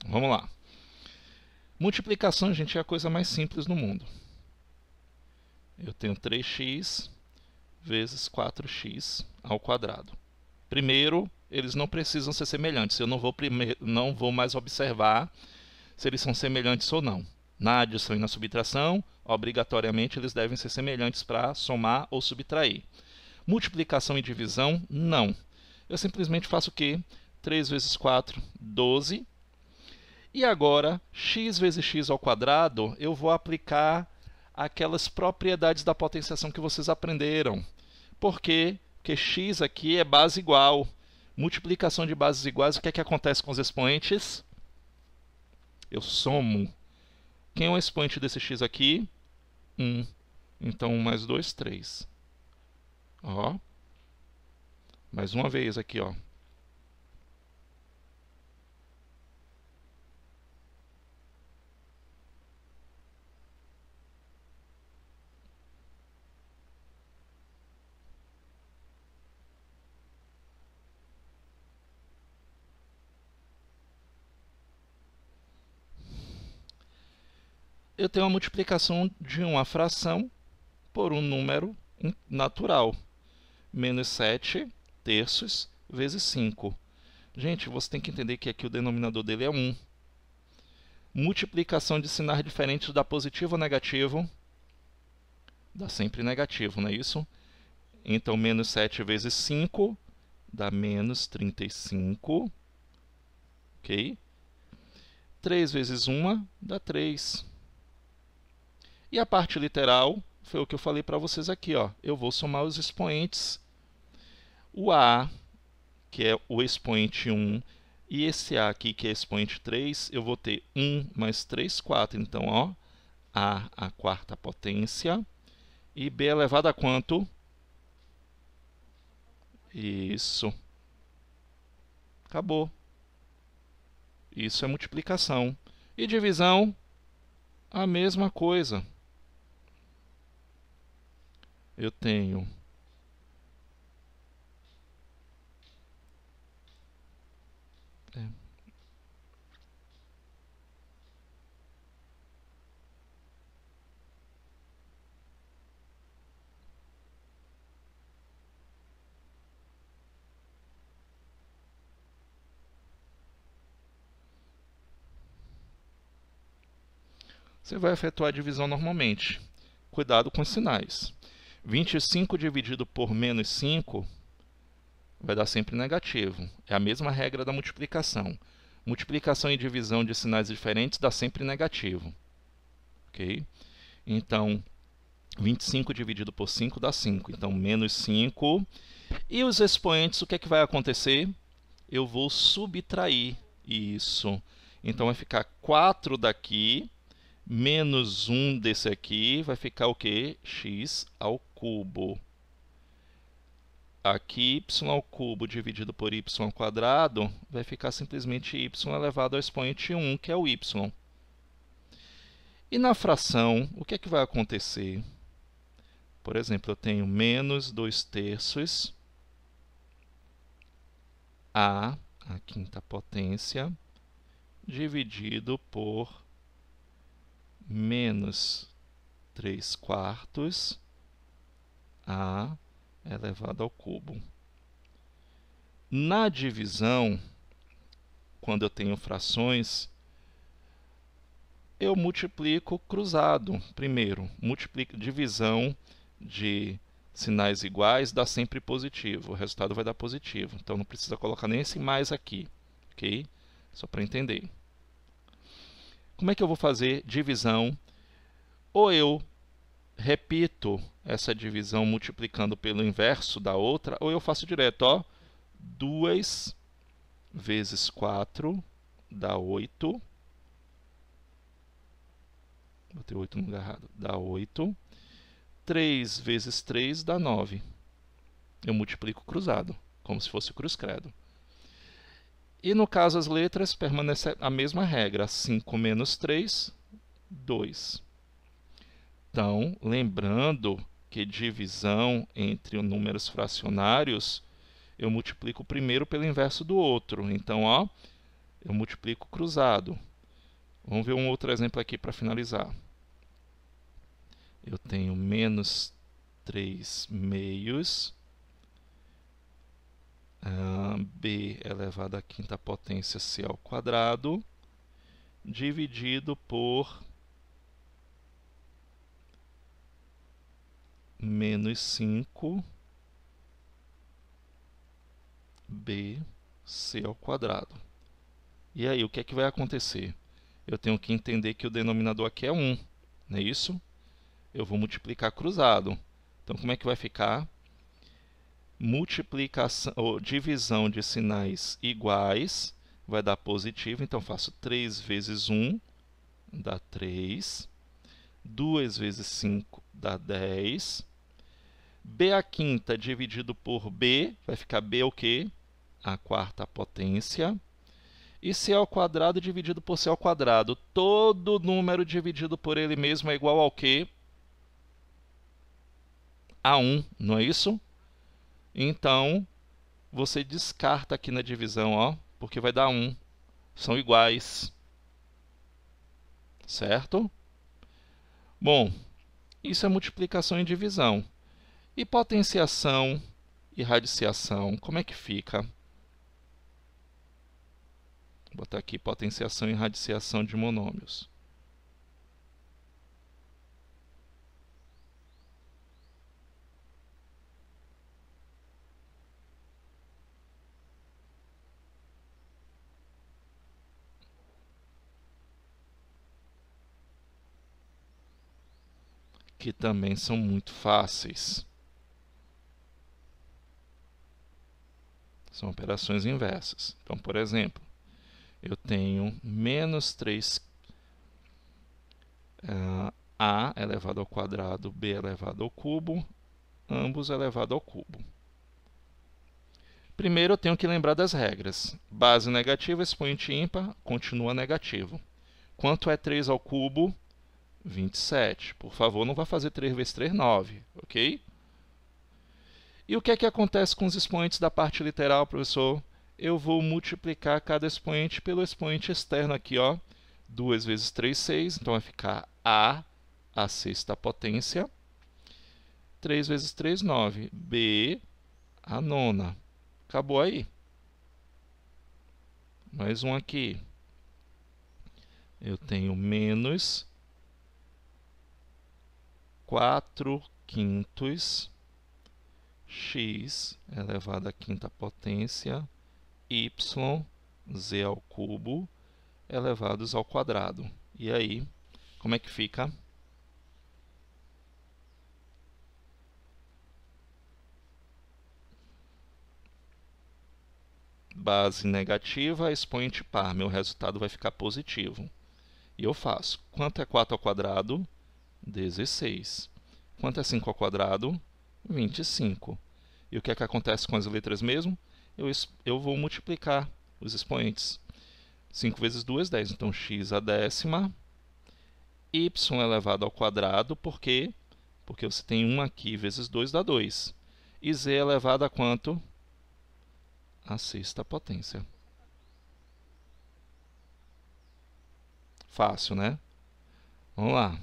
Vamos lá. Multiplicação, gente, é a coisa mais simples no mundo. Eu tenho 3x vezes 4x ao quadrado. Primeiro, eles não precisam ser semelhantes. Eu não vou mais observar se eles são semelhantes ou não. Na adição e na subtração, obrigatoriamente, eles devem ser semelhantes para somar ou subtrair. Multiplicação e divisão, não. Eu simplesmente faço o quê? 3 vezes 4, 12. E agora, x vezes x ao quadrado, eu vou aplicar aquelas propriedades da potenciação que vocês aprenderam. Por quê? Porque x aqui é base igual. Multiplicação de bases iguais, o que é que acontece com os expoentes? Eu somo. Quem é o expoente desse x aqui? 1. Então, 1 mais 2, 3. Ó. Mais uma vez aqui, ó. Eu tenho a multiplicação de uma fração por um número natural. Menos 7 terços vezes 5. Gente, você tem que entender que aqui o denominador dele é 1. Multiplicação de sinais diferentes dá positivo ou negativo? Dá sempre negativo, não é isso? Então, menos 7 vezes 5 dá menos 35. Ok? 3 vezes 1 dá 3. E a parte literal foi o que eu falei para vocês aqui, ó. Eu vou somar os expoentes. O A, que é o expoente 1, e esse A aqui, que é expoente 3, eu vou ter 1 mais 3, 4. Então, ó, A a quarta potência. E B elevado a quanto? Isso. Acabou. Isso é multiplicação. E divisão? A mesma coisa. Eu tenho Você vai efetuar a divisão normalmente. Cuidado com os sinais. 25 dividido por menos 5 vai dar sempre negativo. É a mesma regra da multiplicação. Multiplicação e divisão de sinais diferentes dá sempre negativo. Ok? Então, 25 dividido por 5 dá 5. Então, menos 5. E os expoentes, o que é que vai acontecer? Eu vou subtrair isso. Então, vai ficar 4 daqui, menos 1 desse aqui, vai ficar o quê? X ao cubo. Aqui, y ao cubo dividido por y ao quadrado, vai ficar simplesmente y elevado ao expoente 1, que é o y. E na fração, o que é que vai acontecer? Por exemplo, eu tenho menos 2 terços a quinta potência, dividido por menos 3 quartos a elevado ao cubo. Na divisão, quando eu tenho frações, eu multiplico cruzado. Primeiro, divisão de sinais iguais dá sempre positivo. O resultado vai dar positivo. Então, não precisa colocar nem esse mais aqui. Ok? Só para entender. Como é que eu vou fazer divisão? Ou eu repito essa divisão multiplicando pelo inverso da outra, ou eu faço direto, ó, 2 vezes 4 dá 8. Botei 8 no lugar errado. Dá 8. 3 vezes 3 dá 9. Eu multiplico cruzado, como se fosse cruz credo. E no caso as letras, permanece a mesma regra. 5 menos 3, 2. Então, lembrando que divisão entre números fracionários, eu multiplico primeiro pelo inverso do outro. Então, ó, eu multiplico cruzado. Vamos ver um outro exemplo aqui para finalizar. Eu tenho menos 3 meios, b elevado à quinta potência c ao quadrado, dividido por menos 5 b c ao quadrado. E aí, o que é que vai acontecer? Eu tenho que entender que o denominador aqui é 1, não é isso? Eu vou multiplicar cruzado. Então, como é que vai ficar? multiplicação ou divisão de sinais iguais vai dar positivo, então faço 3 vezes 1 dá 3, 2 vezes 5 dá 10, b à quinta dividido por b, vai ficar b o quê? A quarta potência. E c ao quadrado dividido por c ao quadrado. Todo número dividido por ele mesmo é igual ao quê? A 1, não é isso? Então, você descarta aqui na divisão, ó, porque vai dar 1. São iguais. Certo? Bom, isso é multiplicação e divisão. E potenciação e radiciação, como é que fica? Vou botar aqui potenciação e radiciação de monômios. Que também são muito fáceis. São operações inversas. Então, por exemplo, eu tenho menos 3 a elevado ao quadrado, b elevado ao cubo, ambos elevado ao cubo. Primeiro, eu tenho que lembrar das regras. Base negativa, expoente ímpar, continua negativo. Quanto é 3 ao cubo? 27. Por favor, não vá fazer 3 vezes 3, 9, ok? E o que é que acontece com os expoentes da parte literal, professor? Eu vou multiplicar cada expoente pelo expoente externo aqui, ó. 2 vezes 3, 6, então vai ficar a sexta potência. 3 vezes 3, 9. b a nona. Acabou aí. Mais um aqui. Eu tenho menos 4 quintos x elevado à quinta potência y z ao cubo elevados ao quadrado. E aí, como é que fica? Base negativa, expoente par. Meu resultado vai ficar positivo. E eu faço. Quanto é 4 ao quadrado? 16. Quanto é 5 ao quadrado? 25. E o que é que acontece com as letras mesmo? Eu vou multiplicar os expoentes. 5 vezes 2, 10. Então, x a décima, y elevado ao quadrado, por quê? Porque você tem 1 aqui vezes 2 dá 2. E z elevado a quanto? A sexta potência. Fácil, né? Vamos lá.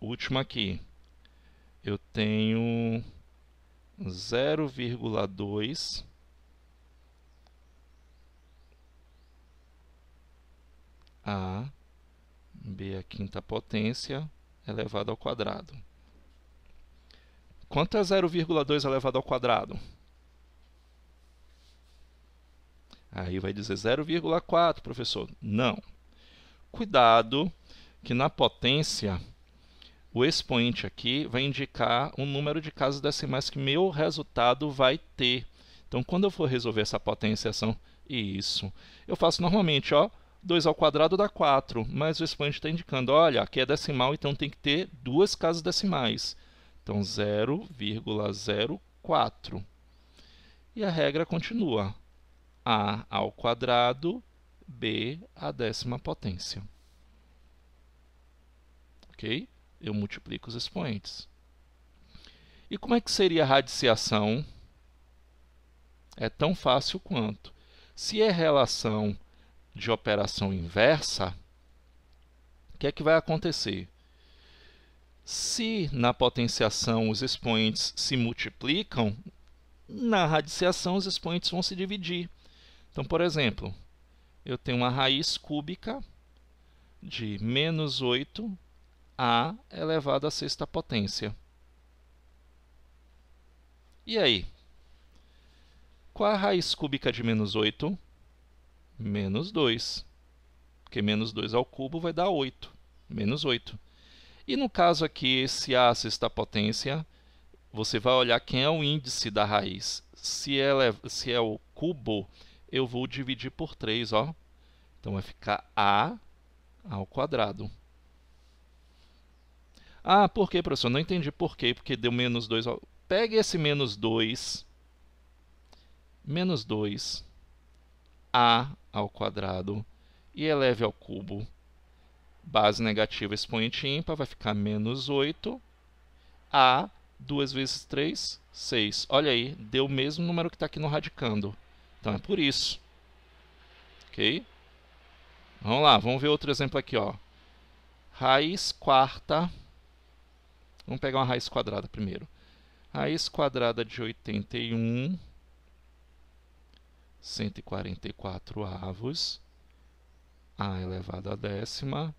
Último aqui. Eu tenho 0,2 a b à quinta potência elevado ao quadrado. Quanto é 0,2 elevado ao quadrado? Aí vai dizer 0,4, professor. Não. Cuidado que na potência, o expoente aqui vai indicar o número de casas decimais que meu resultado vai ter. Então, quando eu for resolver essa potenciação, isso, eu faço normalmente, ó, 2 ao quadrado dá 4, mas o expoente está indicando, olha, aqui é decimal, então tem que ter duas casas decimais. Então, 0,04. E a regra continua. A ao quadrado, b à décima potência. Ok? Eu multiplico os expoentes. E como é que seria a radiciação? É tão fácil quanto. Se é relação de operação inversa, o que é que vai acontecer? Se na potenciação os expoentes se multiplicam, na radiciação os expoentes vão se dividir. Então, por exemplo, eu tenho uma raiz cúbica de menos 8 a elevado à sexta potência. E aí? Qual é a raiz cúbica de menos 8? Menos 2. Porque menos 2 ao cubo vai dar 8. Menos 8. E no caso aqui, esse a à sexta potência, você vai olhar quem é o índice da raiz. se é o cubo, eu vou dividir por 3, ó. Então vai ficar A ao quadrado. Ah, por quê, professor? Não entendi por quê, porque deu menos 2. Ó. Pegue esse menos 2, A ao quadrado, e eleve ao cubo. Base negativa, expoente ímpar, vai ficar menos 8. A, 2 vezes 3, 6. Olha aí, deu o mesmo número que está aqui no radicando. Então é por isso. Ok? Vamos lá, vamos ver outro exemplo aqui, ó. Raiz quarta. Vamos pegar uma raiz quadrada primeiro. Raiz quadrada de 81, 144 avos, a elevado à décima,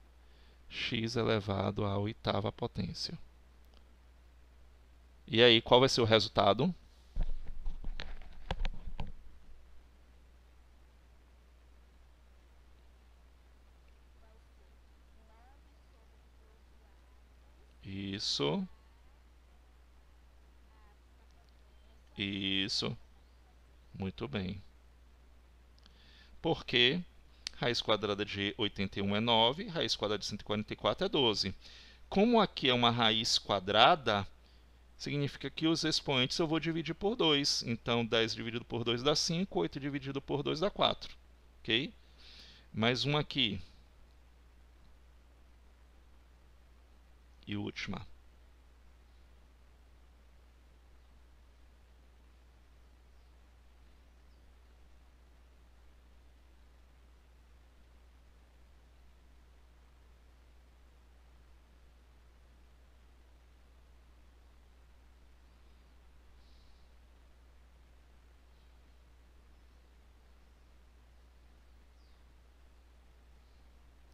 x elevado à oitava potência. E aí, qual vai ser o resultado? Isso. Isso. Muito bem. Porque raiz quadrada de 81 é 9, raiz quadrada de 144 é 12. Como aqui é uma raiz quadrada, significa que os expoentes eu vou dividir por 2. Então, 10 dividido por 2 dá 5, 8 dividido por 2 dá 4. Ok? Mais um aqui. E última.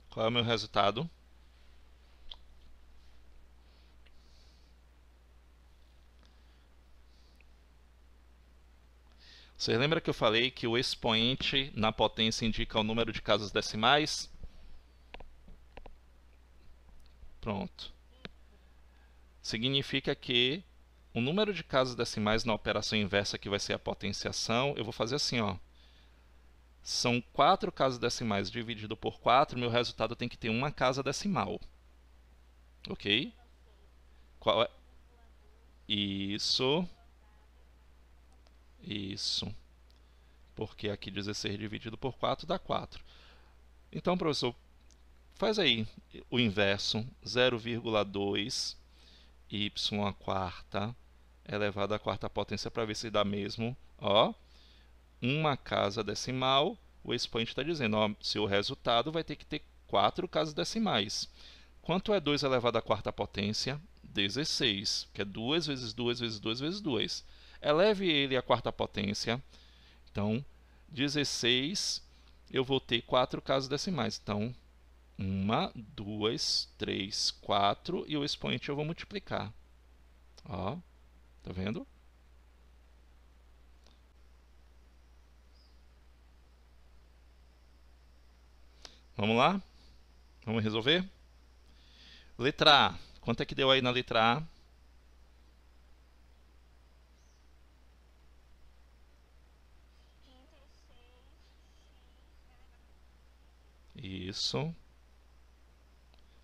Qual é o meu resultado? Você lembra que eu falei que o expoente na potência indica o número de casas decimais? Pronto. Significa que o número de casas decimais na operação inversa, que vai ser a potenciação, eu vou fazer assim, ó. São 4 casas decimais dividido por 4, meu resultado tem que ter uma casa decimal. Ok? Qual é? Isso. Isso. Porque aqui 16 dividido por 4 dá 4. Então, professor, faz aí o inverso. 0,2 y à quarta elevado à quarta potência para ver se dá mesmo. Ó, uma casa decimal. O expoente está dizendo, ó, seu resultado vai ter que ter 4 casas decimais. Quanto é 2 elevado à quarta potência? 16, que é 2 vezes 2 vezes 2 vezes 2. Eleve ele à quarta potência. Então, 16, eu vou ter 4 casas decimais. Então, 1, 2, 3, 4, e o expoente eu vou multiplicar. Ó, tá vendo? Vamos lá? Vamos resolver? Letra A. Quanto é que deu aí na letra A? Isso.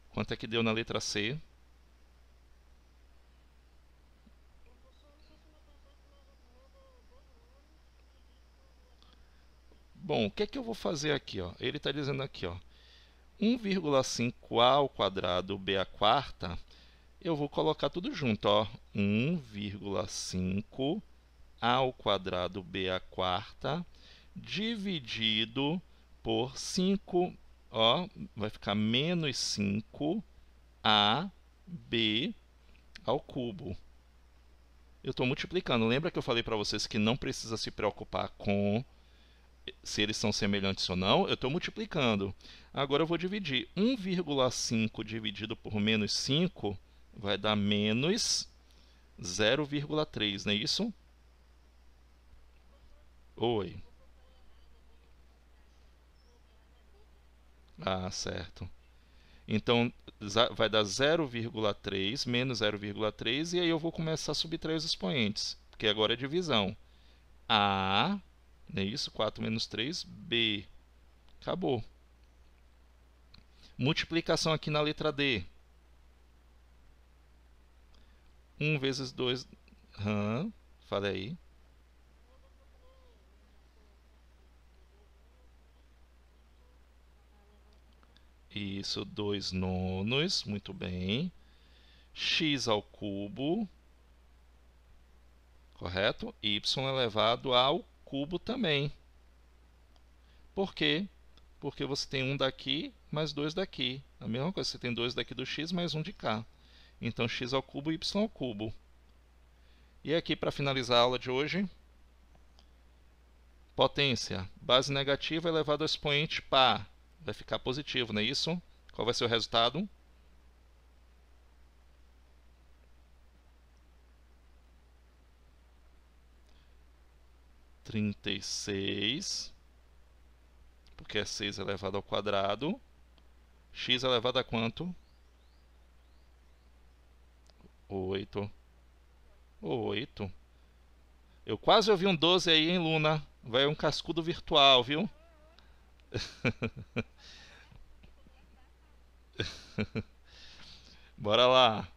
Quanto é que deu na letra C? Bom, o que é que eu vou fazer aqui? Ó? Ele está dizendo aqui, ó, 1,5a ao quadrado b à quarta, eu vou colocar tudo junto. Ó, 1,5 ao quadrado b à quarta dividido por 5, ó, vai ficar menos 5 a b ao cubo. Eu estou multiplicando. Lembra que eu falei para vocês que não precisa se preocupar com se eles são semelhantes ou não? Eu estou multiplicando. Agora eu vou dividir. 1,5 dividido por menos 5 vai dar menos 0,3, não é isso? Oi. Ah, certo. Então, vai dar 0,3 menos 0,3, e aí eu vou começar a subtrair os expoentes, porque agora é divisão. A, não é isso? 4 menos 3, B. Acabou. Multiplicação aqui na letra D. 1 vezes 2... falei aí. Isso, 2 nonos, muito bem. X ao cubo, correto? Y elevado ao cubo também. Por quê? Porque você tem um daqui mais 2 daqui. A mesma coisa, você tem 2 daqui do x mais 1 de cá. Então, x ao cubo, y ao cubo. E aqui, para finalizar a aula de hoje, potência, base negativa elevado ao expoente par. Vai ficar positivo, não é isso? Qual vai ser o resultado? Trinta e seis, porque é 6 elevado ao quadrado. X elevado a quanto? 8. 8. Eu quase ouvi um 12 aí, hein, Luna? Vai um cascudo virtual, viu? Bora lá.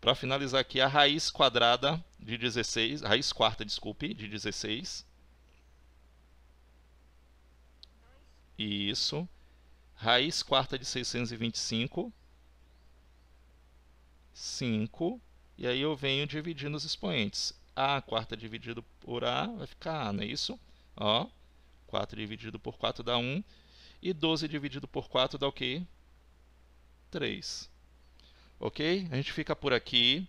Para finalizar aqui, a raiz quadrada de 16, raiz quarta, desculpe, de 16. Isso. Raiz quarta de 625. 5. E aí eu venho dividindo os expoentes. A quarta dividido por A vai ficar A, não é isso? Ó, 4 dividido por 4 dá 1. E 12 dividido por 4 dá o quê? 3. Ok? A gente fica por aqui.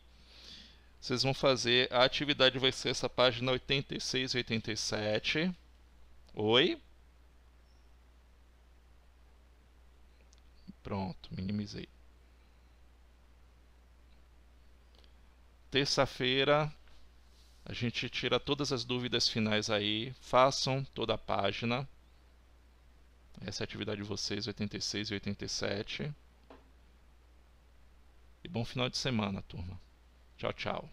Vocês vão fazer, a atividade vai ser essa página 86 e 87. Oi? Pronto, minimizei. Terça-feira, a gente tira todas as dúvidas finais aí. Façam toda a página. Essa é a atividade de vocês, 86 e 87. E bom final de semana, turma. Tchau, tchau.